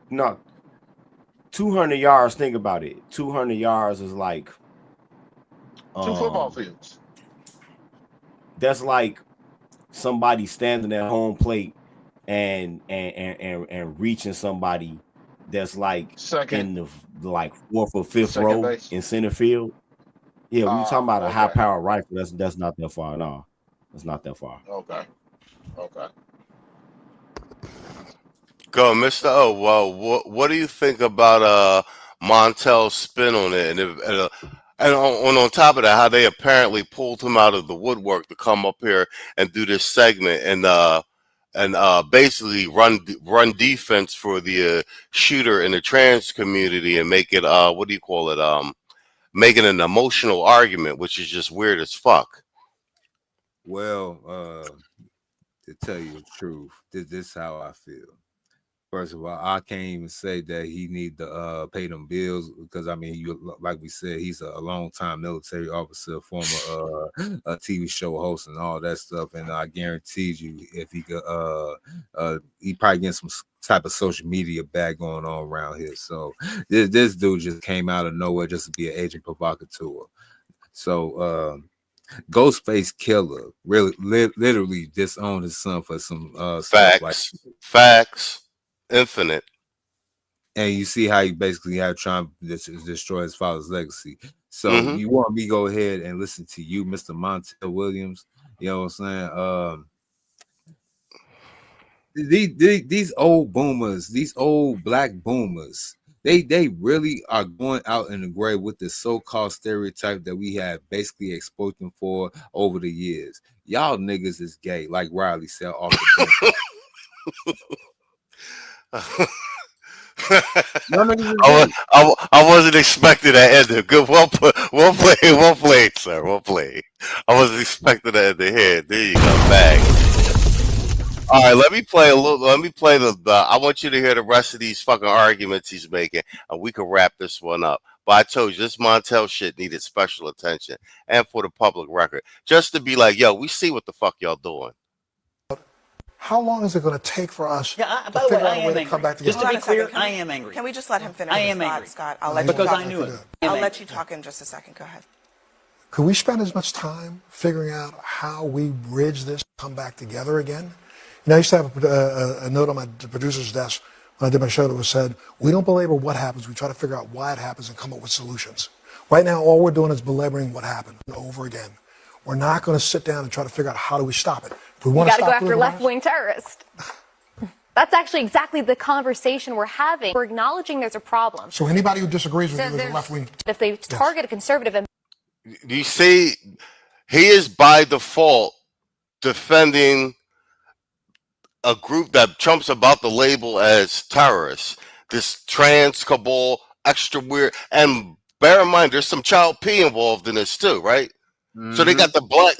200 yards. Think about it. 200 yards is like 2 football fields. That's like somebody standing at home plate and reaching somebody that's like second in the like 4th or 5th second row base. in center field. Yeah, when you're talking about a Okay. high power rifle, that's not that far. No, that's not that far. Okay. Go, Mr. O. Well, what do you think about Montel's spin on it, and on top of that, how they apparently pulled him out of the woodwork to come up here and do this segment and basically run defense for the shooter in the trans community and make it what do you call it, making an emotional argument, which is just weird as fuck. Well, to tell you the truth, this is how I feel. First of all, I can't even say that he need to pay them bills because I mean, like we said, he's a long-time military officer, former a TV show host, and all that stuff. And I guarantee you, if he could, he probably get some type of social media bag going on around here. So this dude just came out of nowhere just to be an agent provocateur. So Ghostface Killer really literally disowned his son for some facts. Infinite. And you see how he basically had trying to destroy his father's legacy. So you want me to go ahead and listen to you, Mr. Montel Williams? You know what I'm saying? These old boomers, these old black boomers, they really are going out in the grave with this so-called stereotype that we have basically exposed them for over the years. Y'all niggas is gay, like Riley said off the I wasn't expecting that ending. Good, well played, sir. Well played. I wasn't expecting that at the head. There you go, bag. All right, let me play the. I want you to hear the rest of these fucking arguments he's making, and we can wrap this one up. But I told you this Montel shit needed special attention, and for the public record, just to be like, yo, we see what the fuck y'all doing. How long is it going to take for us to by the way, figure I out a am way to angry. come back together? Just to be clear, I am angry. Can we just let him finish? I am his angry. thought, Scott. I'll let because you I knew it. I'll let you talk in just a second. Go ahead. Could we spend as much time figuring out how we bridge this, come back together again? You know, I used to have a note on my producer's desk when I did my show that was said, we don't belabor what happens, we try to figure out why it happens and come up with solutions. Right now, all we're doing is belaboring what happened over again. We're not going to sit down and try to figure out how do we stop it. If we You want got to to go stop after political left-wing terrorists. That's actually exactly the conversation we're having. We're acknowledging there's a problem. So anybody who disagrees with So you is a there's- left-wing. If they target a conservative and You see, he is by default defending a group that Trump's about to label as terrorists. This trans cabal, extra weird, and bear in mind, there's some child P involved in this too, right? So they got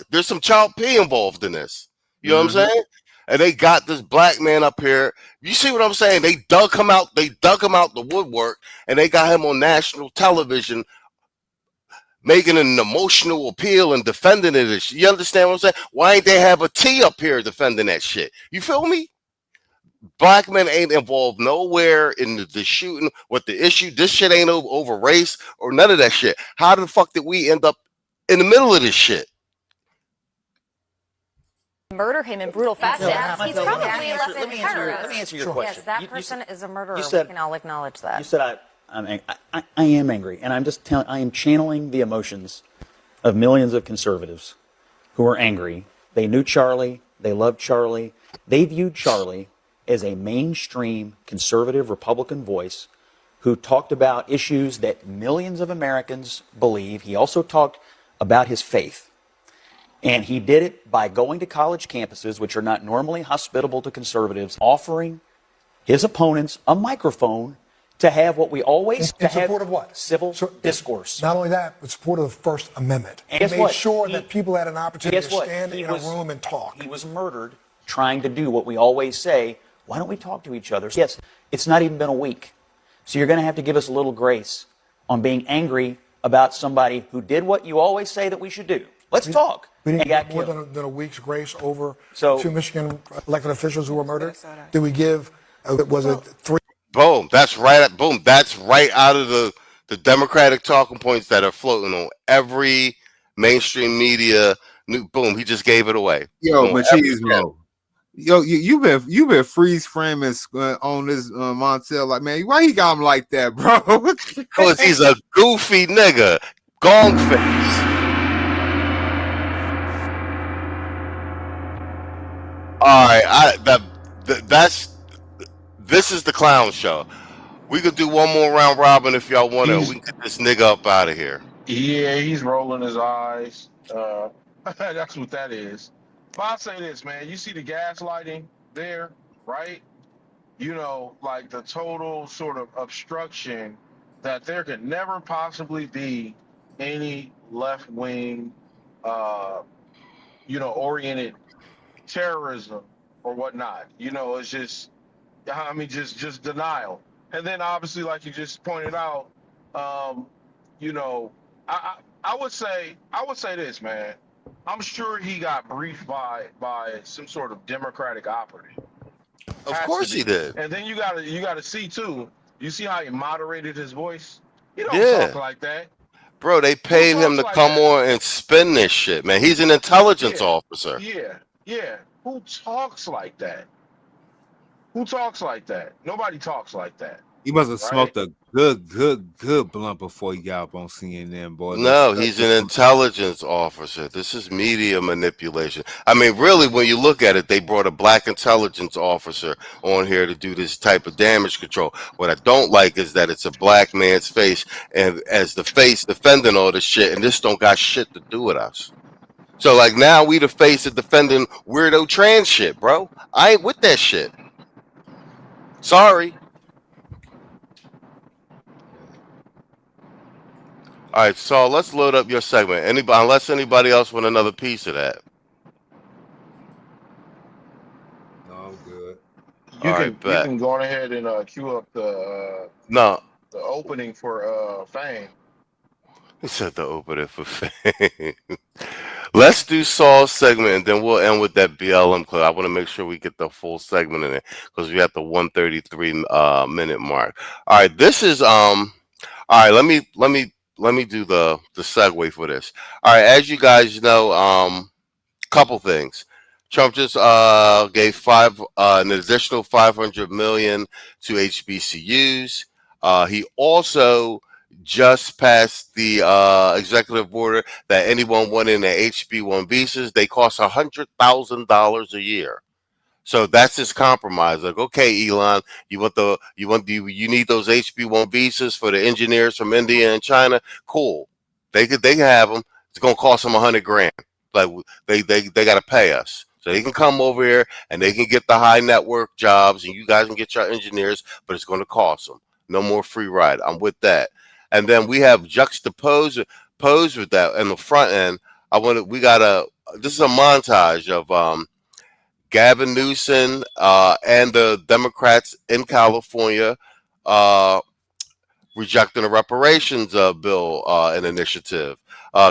there's some child P involved in this. You know what I'm saying? And they got this black man up here. You see what I'm saying? They dug him out the woodwork, and they got him on national television making an emotional appeal and defending it. You understand what I'm saying? Why ain't they have a T up here defending that shit? You feel me? Black men ain't involved nowhere in the shooting. What the issue? This shit ain't over race or none of that shit. How the fuck did we end up in the middle of this shit? murder him in brutal fashion, he's probably a left-wing terrorist. Let me answer your question. Yes, that person is a murderer. you said- We can all acknowledge that. You said I am angry, and I'm just telling. I am channeling the emotions of millions of conservatives who are angry. They knew Charlie. They loved Charlie. They viewed Charlie as a mainstream conservative Republican voice who talked about issues that millions of Americans believe. He also talked about his faith. And he did it by going to college campuses, which are not normally hospitable to conservatives, offering his opponents a microphone to have what we always In support of what? Civil discourse. Not only that, but support of the First Amendment. And He guess made what? sure that people had an opportunity Guess to what? stand He in was- a room and talk. He was murdered trying to do what we always say. Why don't we talk to each other? Yes, it's not even been a week. So you're going to have to give us a little grace on being angry about somebody who did what you always say that we should do. Let's talk. We didn't And got give more killed. than a week's grace over So- two Michigan elected officials who were murdered. Did we give, was it 3? Boom. That's right. Boom. That's right out of the Democratic talking points that are floating on every mainstream media. Boom. He just gave it away. Yo, Boom, Machismo. Yo, you've been freeze framing on this Montel. Like, man, why he got him like that, bro? Because he's a goofy nigga. Gong face. All right, this is the clown show. We could do one more round robin if y'all want to. We can get this nigga up out of here. Yeah, he's rolling his eyes. That's what that is. But I'll say this, man. You see the gaslighting there, right? You know, like the total sort of obstruction that there could never possibly be any left-wing, oriented terrorism or whatnot. You know, it's just, I mean, just denial. And then obviously, like you just pointed out, I would say this, man. I'm sure he got briefed by some sort of Democratic operative. Of course he did. And then you gotta see too. You see how he moderated his voice? He don't talk like that. Bro, they paid him to come on and spin this shit, man. He's an intelligence officer. Yeah. Who talks like that? Who talks like that? Nobody talks like that. He must have smoked a good blunt before he got up on CNN, boy. No, he's an intelligence officer. This is media manipulation. I mean, really, when you look at it, they brought a black intelligence officer on here to do this type of damage control. What I don't like is that it's a black man's face, and as the face defending all this shit, and this don't got shit to do with us. So, like, now we the face of defending weirdo trans shit, bro. I ain't with that shit. Sorry. All right, so let's load up your segment. Unless anybody else want another piece of that. No, I'm good. You can go on ahead and cue up the opening for Fame. He said the opening for Fame. Let's do Saul's segment, and then we'll end with that BLM clip. I want to make sure we get the full segment in it because we have the 133 minute mark. All right, this is all right. Let me do the segue for this. All right, as you guys know, couple things. Trump just gave an additional $500 million to HBCUs. He also just passed the executive order that anyone wanting an HB1 visas, they cost $100,000 a year. So that's his compromise. Like, okay, Elon, you need those HB1 visas for the engineers from India and China? Cool. They can have them. It's gonna cost them $100,000. Like they got to pay us. So they can come over here and they can get the high network jobs, and you guys can get your engineers, but it's going to cost them. No more free ride. I'm with that. And then we have juxtaposed with that in the front end. This is a montage of Gavin Newsom and the Democrats in California rejecting a reparations bill and initiative.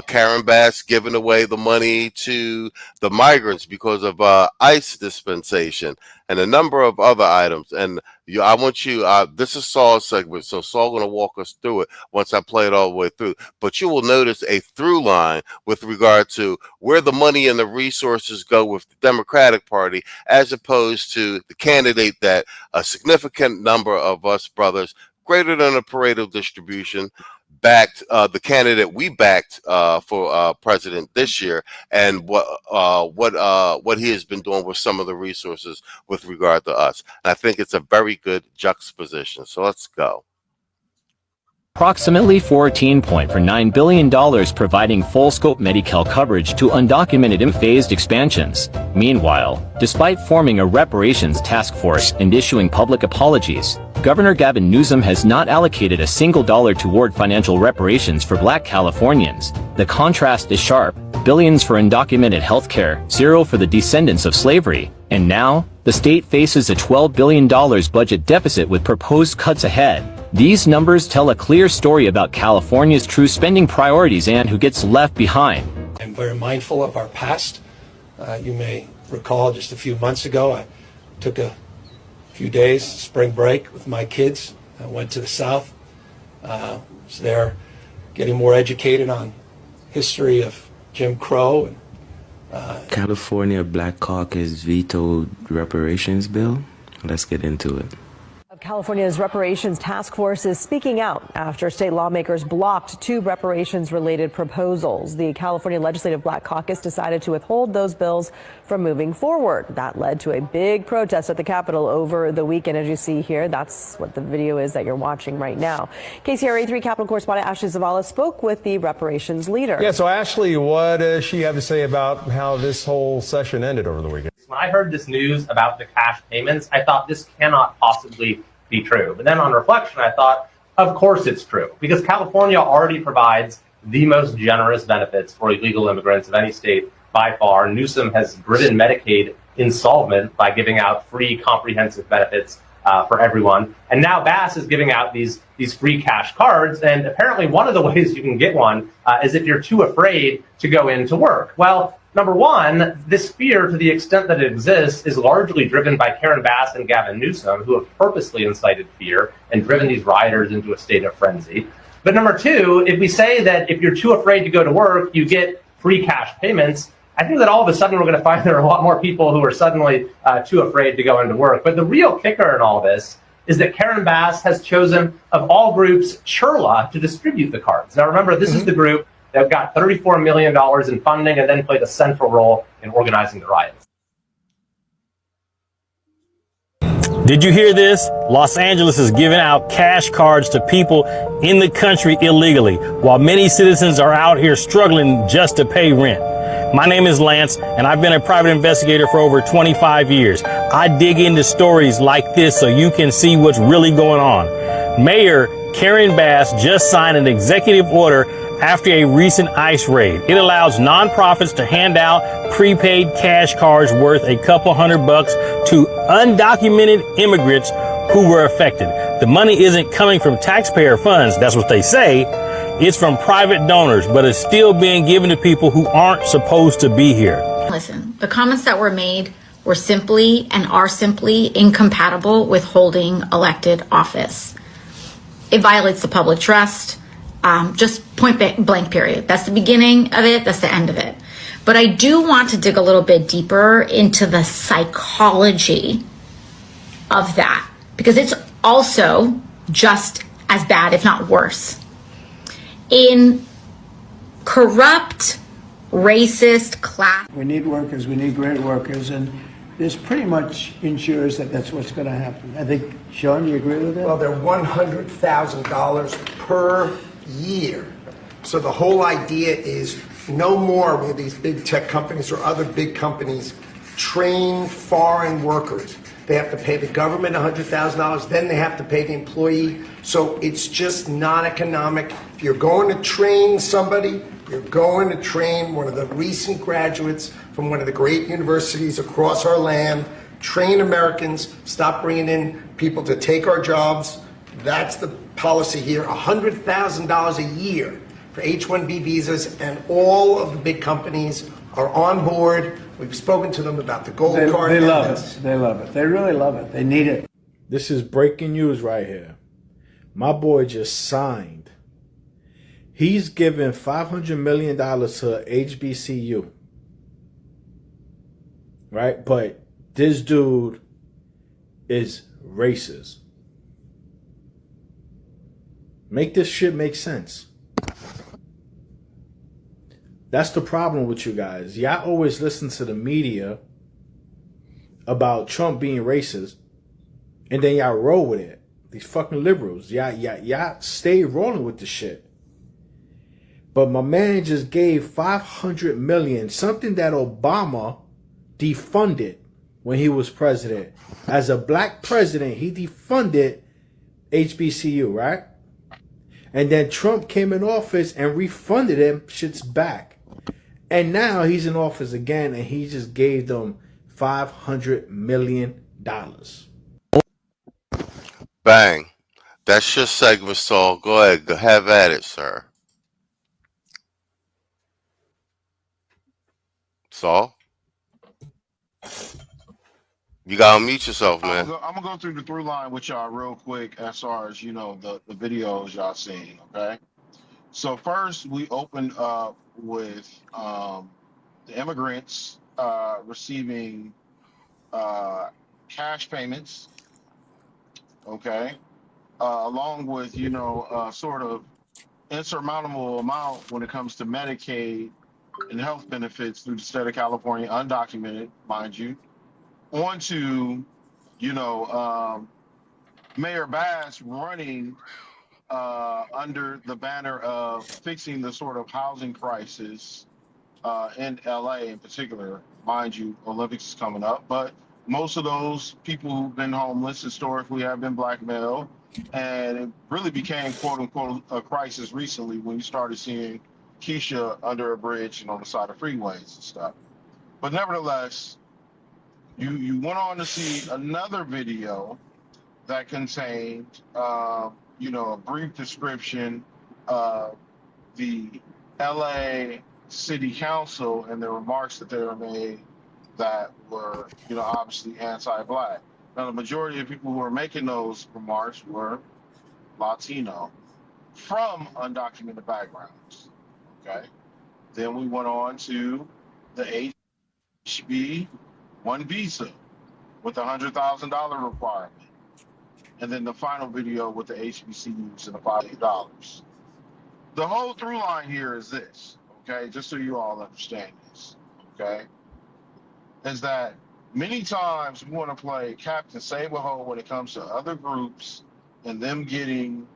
Karen Bass giving away the money to the migrants because of ICE dispensation and a number of other items. And I want you, this is Saul's segment, so Saul's going to walk us through it once I play it all the way through. But you will notice a through line with regard to where the money and the resources go with the Democratic Party, as opposed to the candidate that a significant number of us brothers, greater than a Pareto distribution, backed the candidate we backed for president this year, and what he has been doing with some of the resources with regard to us. And I think it's a very good juxtaposition. So let's go. Approximately $14.9 billion providing full-scope Medi-Cal coverage to undocumented and phased expansions. Meanwhile, despite forming a reparations task force and issuing public apologies, Governor Gavin Newsom has not allocated a single dollar toward financial reparations for Black Californians. The contrast is sharp: billions for undocumented healthcare, zero for the descendants of slavery, and now, the state faces a $12 billion budget deficit with proposed cuts ahead. These numbers tell a clear story about California's true spending priorities and who gets left behind. I'm very mindful of our past. You may recall just a few months ago, I took a few days, spring break with my kids. I went to the South. Was there getting more educated on history of Jim Crow. California Black Caucus vetoed reparations bill. Let's get into it. California's reparations task force is speaking out after state lawmakers blocked 2 reparations-related proposals. The California Legislative Black Caucus decided to withhold those bills from moving forward. That led to a big protest at the Capitol over the weekend, as you see here. That's what the video is that you're watching right now. KCRA 3 Capitol correspondent Ashley Zavala spoke with the reparations leader. Yeah, so Ashley, what does she have to say about how this whole session ended over the weekend? When I heard this news about the cash payments, I thought this cannot possibly be true. But then on reflection, I thought, of course it's true, because California already provides the most generous benefits for illegal immigrants of any state by far. Newsom has driven Medicaid insolvent by giving out free comprehensive benefits for everyone. And now Bass is giving out these free cash cards. And apparently one of the ways you can get one is if you're too afraid to go into work. Well, number one, this fear, to the extent that it exists, is largely driven by Karen Bass and Gavin Newsom, who have purposely incited fear and driven these rioters into a state of frenzy. But number two, if we say that if you're too afraid to go to work, you get free cash payments, I think that all of a sudden we're going to find there are a lot more people who are suddenly too afraid to go into work. But the real kicker in all this is that Karen Bass has chosen, of all groups, Chirla to distribute the cards. Now remember, this is the group that got $34 million in funding and then played a central role in organizing the riots. Did you hear this? Los Angeles is giving out cash cards to people in the country illegally, while many citizens are out here struggling just to pay rent. My name is Lance, and I've been a private investigator for over 25 years. I dig into stories like this so you can see what's really going on. Mayor Karen Bass just signed an executive order after a recent ICE raid. It allows nonprofits to hand out prepaid cash cards worth a couple $100 to undocumented immigrants who were affected. The money isn't coming from taxpayer funds, that's what they say. It's from private donors, but it's still being given to people who aren't supposed to be here. Listen, the comments that were made were simply and are simply incompatible with holding elected office. It violates the public trust. Just point blank, period. That's the beginning of it. That's the end of it. But I do want to dig a little bit deeper into the psychology of that, because it's also just as bad, if not worse. In corrupt, racist class. We need workers. We need great workers. And this pretty much ensures that that's what's going to happen. I think, Sean, do you agree with that? Well, they're $100,000 per year. So the whole idea is no more will these big tech companies or other big companies train foreign workers. They have to pay the government $100,000, then they have to pay the employee. So it's just not economic. If you're going to train somebody, you're going to train one of the recent graduates from one of the great universities across our land. Train Americans, stop bringing in people to take our jobs. That's the policy here, $100,000 a year for H-1B visas, and all of the big companies are on board. We've spoken to them about the gold card. They love it. They love it. They really love it. They need it. This is breaking news right here. My boy just signed. He's giving $500 million to HBCU. Right? But this dude is racist. Make this shit make sense. That's the problem with you guys. Y'all always listen to the media about Trump being racist, and then y'all roll with it. These fucking liberals. Y'all stay rolling with the shit. But my man just gave $500 million, something that Obama defunded when he was president. As a black president, he defunded HBCU, right? And then Trump came in office and refunded them shits back. And now he's in office again and he just gave them $500 million. Bang. That's your segment, Saul. Go ahead. Go have at it, sir. Saul? You gotta mute yourself, man. I'm gonna go through the through line with y'all real quick as far as the videos y'all seen. Okay, so first we opened up with the immigrants receiving cash payments. Okay, along with sort of insurmountable amount when it comes to Medicaid and health benefits through the state of California, undocumented, mind you. Onto, Mayor Bass running under the banner of fixing the sort of housing crisis in LA in particular. Mind you, Olympics is coming up, but most of those people who've been homeless historically have been blackmailed, and it really became quote unquote a crisis recently when you started seeing Keisha under a bridge and on the side of freeways and stuff. But nevertheless, you went on to see another video that contained, a brief description of the LA City Council and the remarks that they were made that were, obviously anti-Black. Now, the majority of people who were making those remarks were Latino from undocumented backgrounds. Okay. Then we went on to the HB1 visa with the $100,000 requirement. And then the final video with the HBCUs and the $5,000. The whole through line here is this, okay, just so you all understand this, okay, is that many times we want to play Captain Save-A-Ho when it comes to other groups and them getting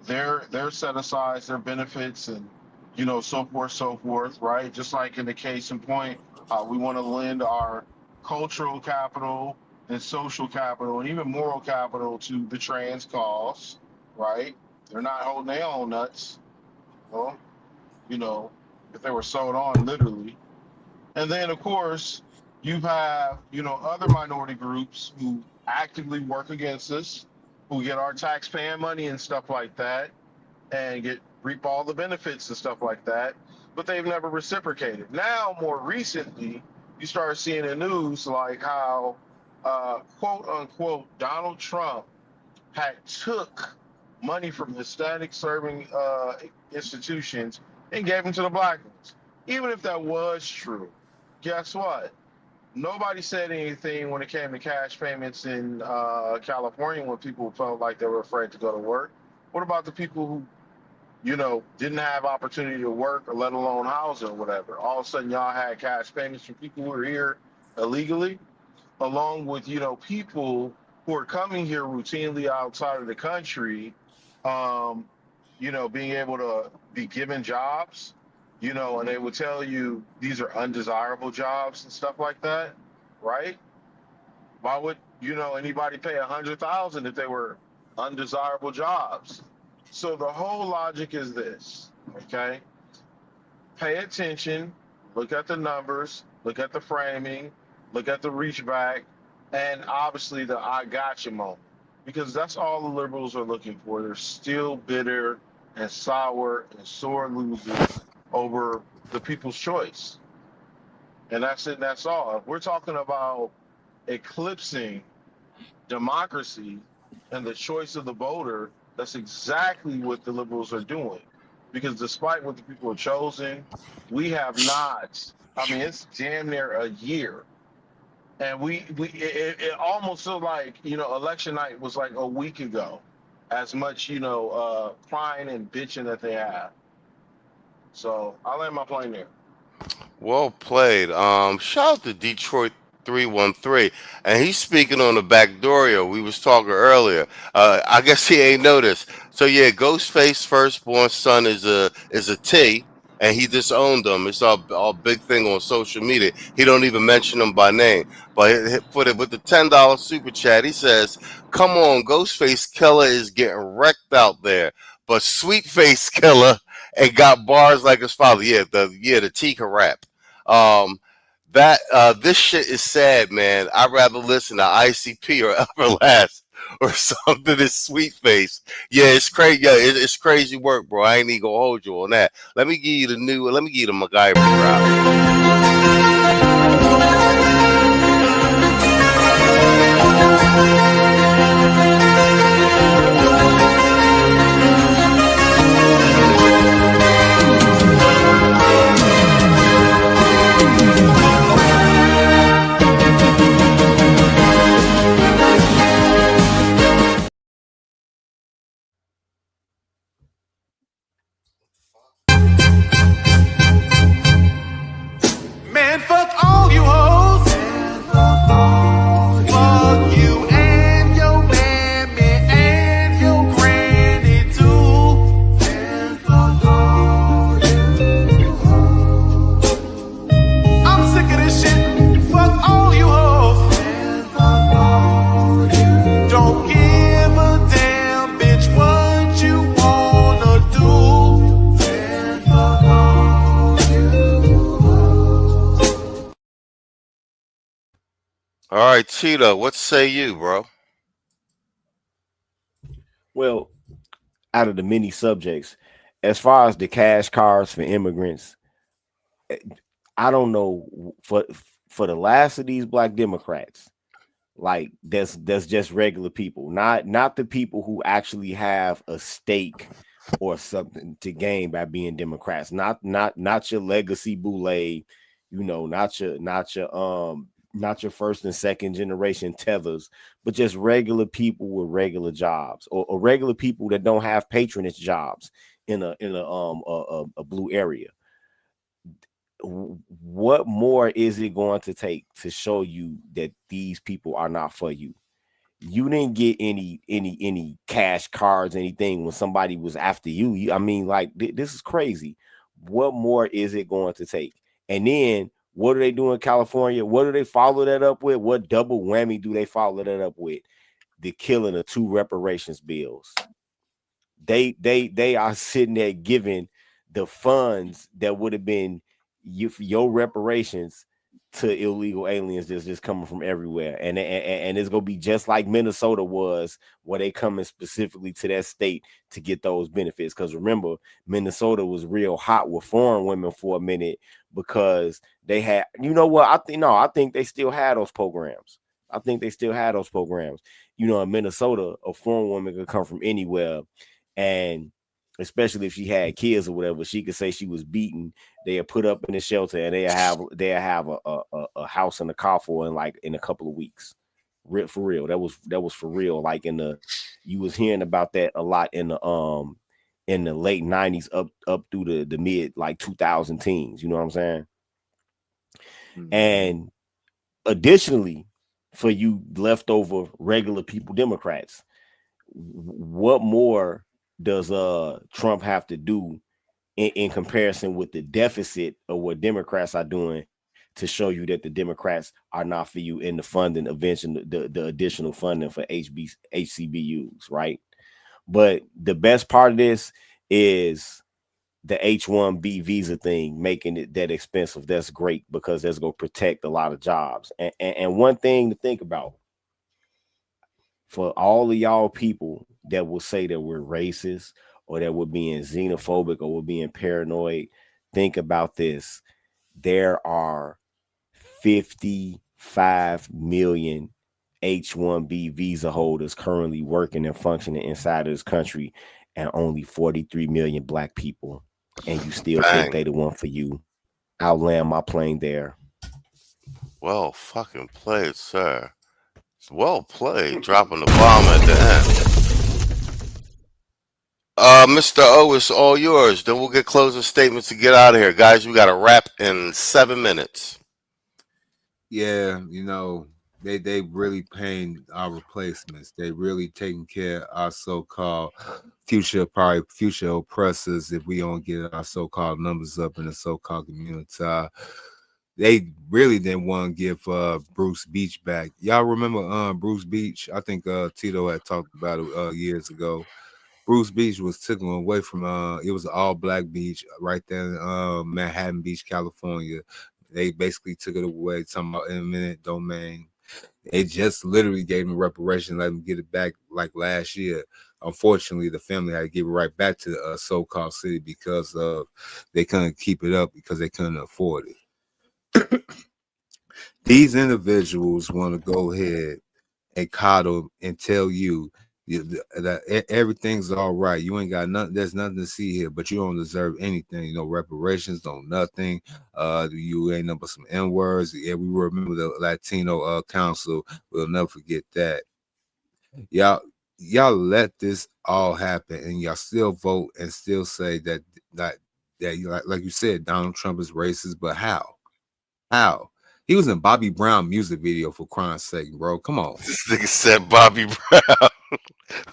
their set-asides, their benefits, and so forth, right? Just like in the case in point, we want to lend our cultural capital and social capital and even moral capital to the trans cause, right? They're not holding their own nuts. Well, if they were sewed on literally. And then, of course, you have, other minority groups who actively work against us, who get our tax-paying money and stuff like that, and reap all the benefits and stuff like that, but they've never reciprocated. Now, more recently, you start seeing the news like how, quote unquote, Donald Trump had took money from Hispanic serving institutions and gave them to the Black ones. Even if that was true, guess what? Nobody said anything when it came to cash payments in California when people felt like they were afraid to go to work. What about the people who, didn't have opportunity to work or let alone housing or whatever? All of a sudden, y'all had cash payments from people who were here illegally, along with, people who are coming here routinely outside of the country, being able to be given jobs, and they would tell you these are undesirable jobs and stuff like that, right? Why would, anybody pay $100,000 if they were undesirable jobs? So the whole logic is this, okay? Pay attention, look at the numbers, look at the framing, look at the reach back, and obviously the I gotcha moment, because that's all the liberals are looking for. They're still bitter and sour and sore losers over the people's choice. And that's it, that's all. If we're talking about eclipsing democracy and the choice of the voter, that's exactly what the liberals are doing. Because despite what the people have chosen, we have not, it's damn near a year. And it almost feels like, election night was like a week ago, as much, crying and bitching that they have. So I'll land my plane there. Well played. Shout out to Detroit 313, and he's speaking on the Backdooria we was talking earlier. I guess he ain't noticed. So yeah, Ghostface firstborn son is a T, and he disowned them. It's all big thing on social media. He don't even mention them by name. But with the $10 super chat, he says, "Come on, Ghostface Killer is getting wrecked out there, but Sweetface Killer and got bars like his father." Yeah, the Tika rap. This shit is sad, man. I'd rather listen to ICP or Everlast or something than Sweetface. Yeah, it's crazy. Yeah, it's crazy work, bro. I ain't even gonna hold you on that. Let me give you the MacGyver drop. All right, Cheetah, what say you, bro? Well, out of the many subjects, as far as the cash cards for immigrants, I don't know for the last of these black Democrats, like that's just regular people, not the people who actually have a stake or something to gain by being Democrats, not your legacy boule, not your first and second generation tethers, but just regular people with regular jobs or regular people that don't have patronage jobs in a blue area. What more is it going to take to show you that these people are not for you? You didn't get any cash cards, anything when somebody was after you. I mean, like this is crazy. What more is it going to take? And then what do they do in California? What do they follow that up with? What double whammy do they follow that up with? The killing of 2 reparations bills. They are sitting there giving the funds that would have been your reparations to illegal aliens that's just coming from everywhere, and it's gonna be just like Minnesota was, where they coming specifically to that state to get those benefits. Because remember, Minnesota was real hot with foreign women for a minute because they had, I think they still had those programs. In Minnesota, a foreign woman could come from anywhere, and especially if she had kids or whatever, she could say she was beaten. They are put up in a shelter, and they have a house and a car for in a couple of weeks. For real, that was for real. Like you was hearing about that a lot in the late 90s up through the mid 2000 teens. You know what I'm saying? Mm-hmm. And additionally, for you leftover regular people, Democrats, what more does Trump have to do in comparison with the deficit of what Democrats are doing to show you that the Democrats are not for you in the funding, eventually the additional funding for HCBUs, right? But the best part of this is the H-1B visa thing, making it that expensive. That's great because that's going to protect a lot of jobs. And one thing to think about, for all of y'all people that will say that we're racist or that we're being xenophobic or we're being paranoid, think about this. There are 55 million H-1B visa holders currently working and functioning inside of this country, and only 43 million black people. And you still think they the one for you. I'll land my plane there. Well fucking played, sir. Well played, dropping the bomb at the end. Mr. O, it's all yours. Then we'll get closing statements to get out of here. Guys, we got to wrap in 7 minutes. Yeah, they really paying our replacements. They really taking care of our so-called future oppressors if we don't get our so-called numbers up in the so-called community. They really didn't want to give Bruce Beach back. Y'all remember Bruce Beach? I think Tito had talked about it years ago. Bruce Beach was taken away from it was an all-black beach right there in Manhattan Beach, California. They basically took it away, talking about eminent domain. They just literally gave him reparations, let him get it back like last year. Unfortunately, the family had to give it right back to the so-called city because they couldn't keep it up because they couldn't afford it. These individuals want to go ahead and coddle and tell you that everything's all right. You ain't got nothing. There's nothing to see here, but you don't deserve anything. Reparations, nothing. You ain't nothing but some N-words. Yeah, we remember the Latino council. We'll never forget that. Y'all let this all happen, and y'all still vote and still say that like you said, Donald Trump is racist. But how? He was in Bobby Brown music video, for crying sake, bro. Come on. This nigga said Bobby Brown.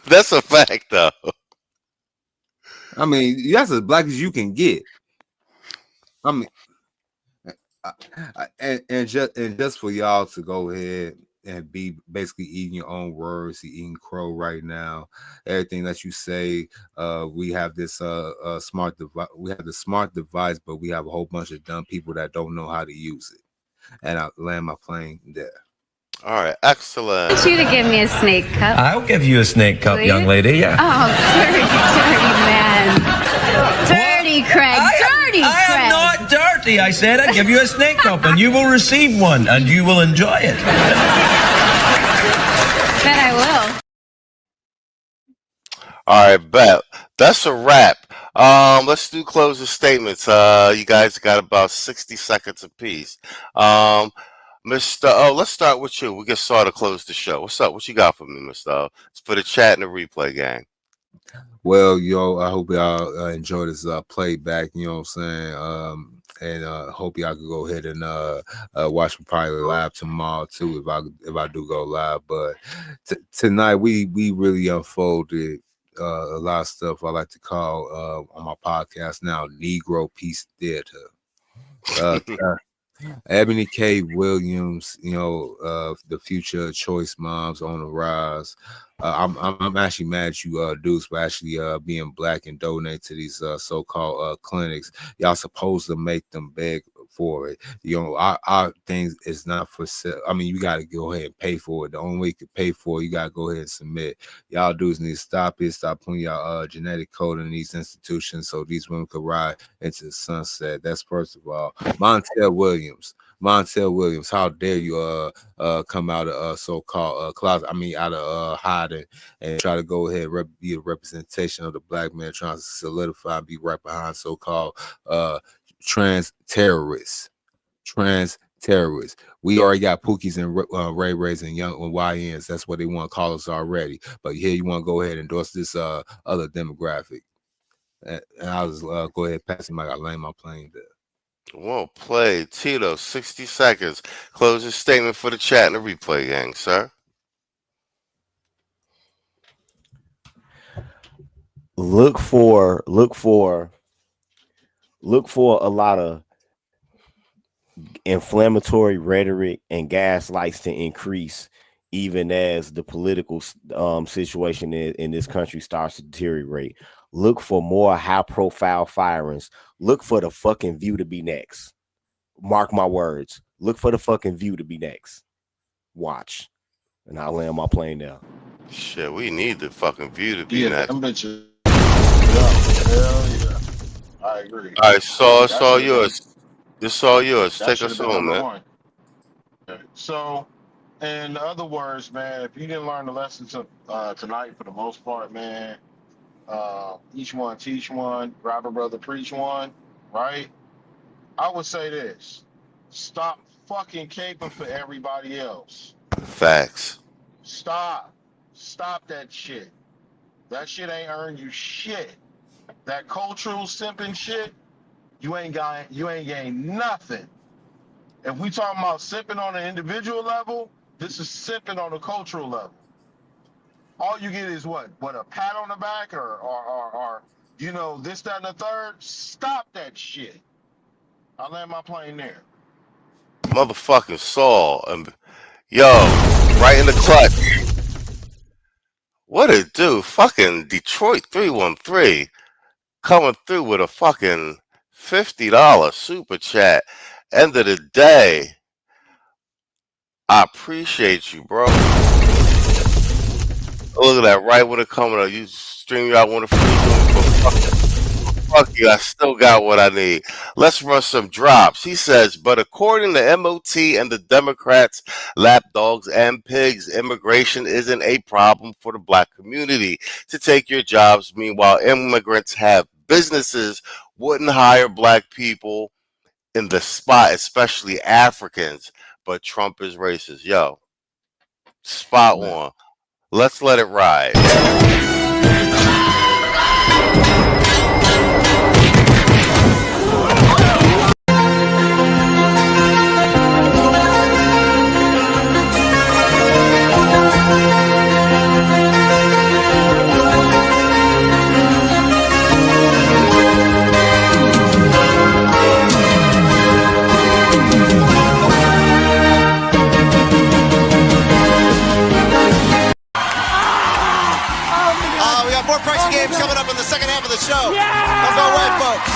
That's a fact, though. I mean, that's as black as you can get. I mean, and just for y'all to go ahead and be basically eating your own words, eating crow right now. Everything that you say, we have this smart device. We have the smart device, but we have a whole bunch of dumb people that don't know how to use it. And I land my plane there. All right, excellent. I want you to give me a snake cup. I'll give you a snake cup, Please? young lady. Yeah. Oh, dirty man. Dirty Craig. Dirty Craig. I am not dirty. I said I'd give you a snake cup, and you will receive one, and you will enjoy it. Bet I will. All right, bet. That's a wrap. Let's do closing statements. You guys got about 60 seconds apiece. Let's start with you. We get started to close the show. What's up? What you got for me, Mr. It's for the chat and the replay gang. Well, I hope y'all enjoy this playback. You know what I'm saying? And hope y'all can go ahead and watch me probably live tomorrow too if I do go live. But tonight we really unfolded a lot of stuff I like to call on my podcast now Negro Peace Theater. Ebony K. Williams, the future choice moms on the rise. I'm actually mad at you, dudes, for actually being black and donate to these so-called clinics. Y'all supposed to make them beg for it. Our thing is not for sale. I mean, you got to go ahead and pay for it. The only way you can pay for it, you got to go ahead and submit. Y'all dudes need to stop it. Stop putting y'all genetic code in these institutions so these women could ride into the sunset. That's first of all. Montel Williams, how dare you come out of so-called closet? I mean, out of hiding and try to go ahead and be a representation of the black man trying to solidify and be right behind so-called trans terrorists. We already got Pookies and Ray Rays and young YNs. That's what they want to call us already. But here you want to go ahead and endorse this other demographic. And I'll just go ahead and pass the mic. I'll land my plane there. Well played. Tito, 60 seconds. Closing statement for the chat and the replay gang, sir. Look for a lot of inflammatory rhetoric and gaslights to increase even as the political situation in this country starts to deteriorate. Look for more high-profile firings. Look for the fucking View to be next. Mark my words. Look for the fucking View to be next. Watch. And I'll land my plane there. Shit, we need the fucking View to be next. Them bitches. Hell yeah. I agree. All right, it's all yours. It's all yours. Take us home, man. Okay. So, in other words, man, if you didn't learn the lesson tonight, for the most part, man, each one teach one, grab a brother preach one, right? I would say this: stop fucking caping for everybody else. Facts. Stop that shit. That shit ain't earned you shit. That cultural simping shit, you ain't gained nothing. If we talking about simping on an individual level, this is simping on a cultural level. All you get is what a pat on the back or this, that, and the third. Stop that shit. I'll land my plane there. Motherfucking Saul. Yo, right in the clutch. What it do? Fucking Detroit 313 coming through with a fucking $50 super chat. End of the day, I appreciate you, bro. Look at that, right when it coming up. You stream you out one of the free, fuck you, I still got what I need. Let's run some drops. He says, but according to MOT and the Democrats, lapdogs and pigs, immigration isn't a problem for the black community to take your jobs. Meanwhile, immigrants have businesses, wouldn't hire black people in the spot, especially Africans, but Trump is racist. Yo, spot on. Let's let it ride. More pricey games coming up in the second half of the show. Yeah! Don't go away, folks.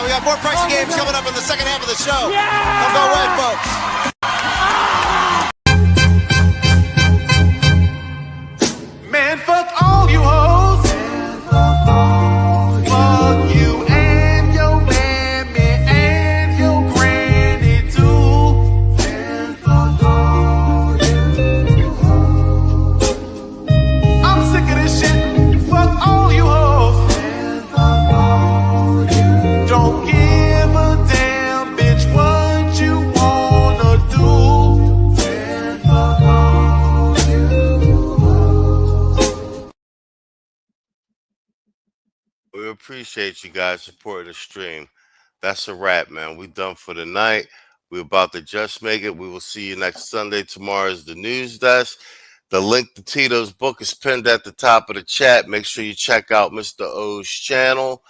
We got more pricey games coming up in the second half of the show. Yeah! Don't go away, folks. We appreciate you guys supporting the stream. That's a wrap, man. We done for the night. We're about to just make it. We will see you next Sunday. Tomorrow is the news desk. The link to Tito's book is pinned at the top of the chat. Make sure you check out Mr. O's channel.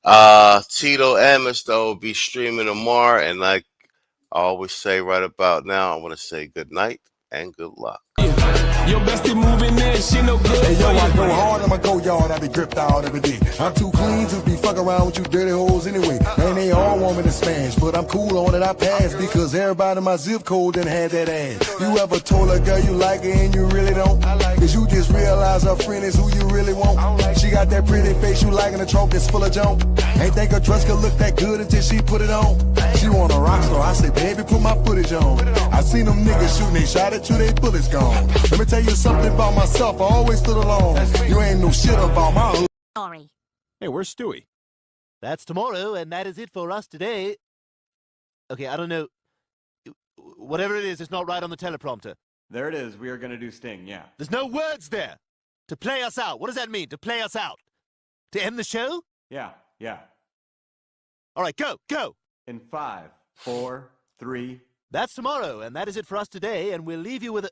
Tito and Mr. O will be streaming tomorrow. And like I always say right about now, I want to say good night and good luck. Your bestie moving there, she no good. Hey, yo, I go hard, I'ma go yard, I be gripped out every day. I'm too clean to be fucking around with you dirty hoes anyway. And they all want me to smash, but I'm cool on it, I pass. Because everybody in my zip code done had that ass. You ever told a girl you like her and you really don't? Cause you just realize her friend is who you really want. She got that pretty face you like in the trunk that's full of junk. Ain't think her dress could look that good until she put it on. She want a rock star, I say, baby, put my footage on. I seen them niggas shooting, they shot at you, they bullets gone. Let me tell you something about myself, I always stood alone. You ain't no shit about my hood. Sorry. Hey, where's Stewie? That's tomorrow, and that is it for us today. Okay, I don't know. Whatever it is, it's not right on the teleprompter. There it is. We are going to do Sting, yeah. There's no words there. To play us out. What does that mean, to play us out? To end the show? Yeah. All right, go. In 5, 4, 3. That's tomorrow, and that is it for us today, and we'll leave you with a...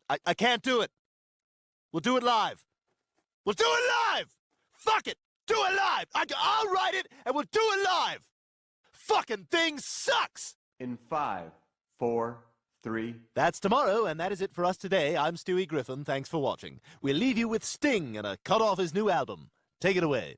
I can't do it. We'll do it live. We'll do it live! Fuck it! Do it live! I'll write it, and we'll do it live! Fucking thing sucks! In 5, 4, 3. That's tomorrow, and that is it for us today. I'm Stewie Griffin. Thanks for watching. We'll leave you with Sting and a cut off his new album. Take it away.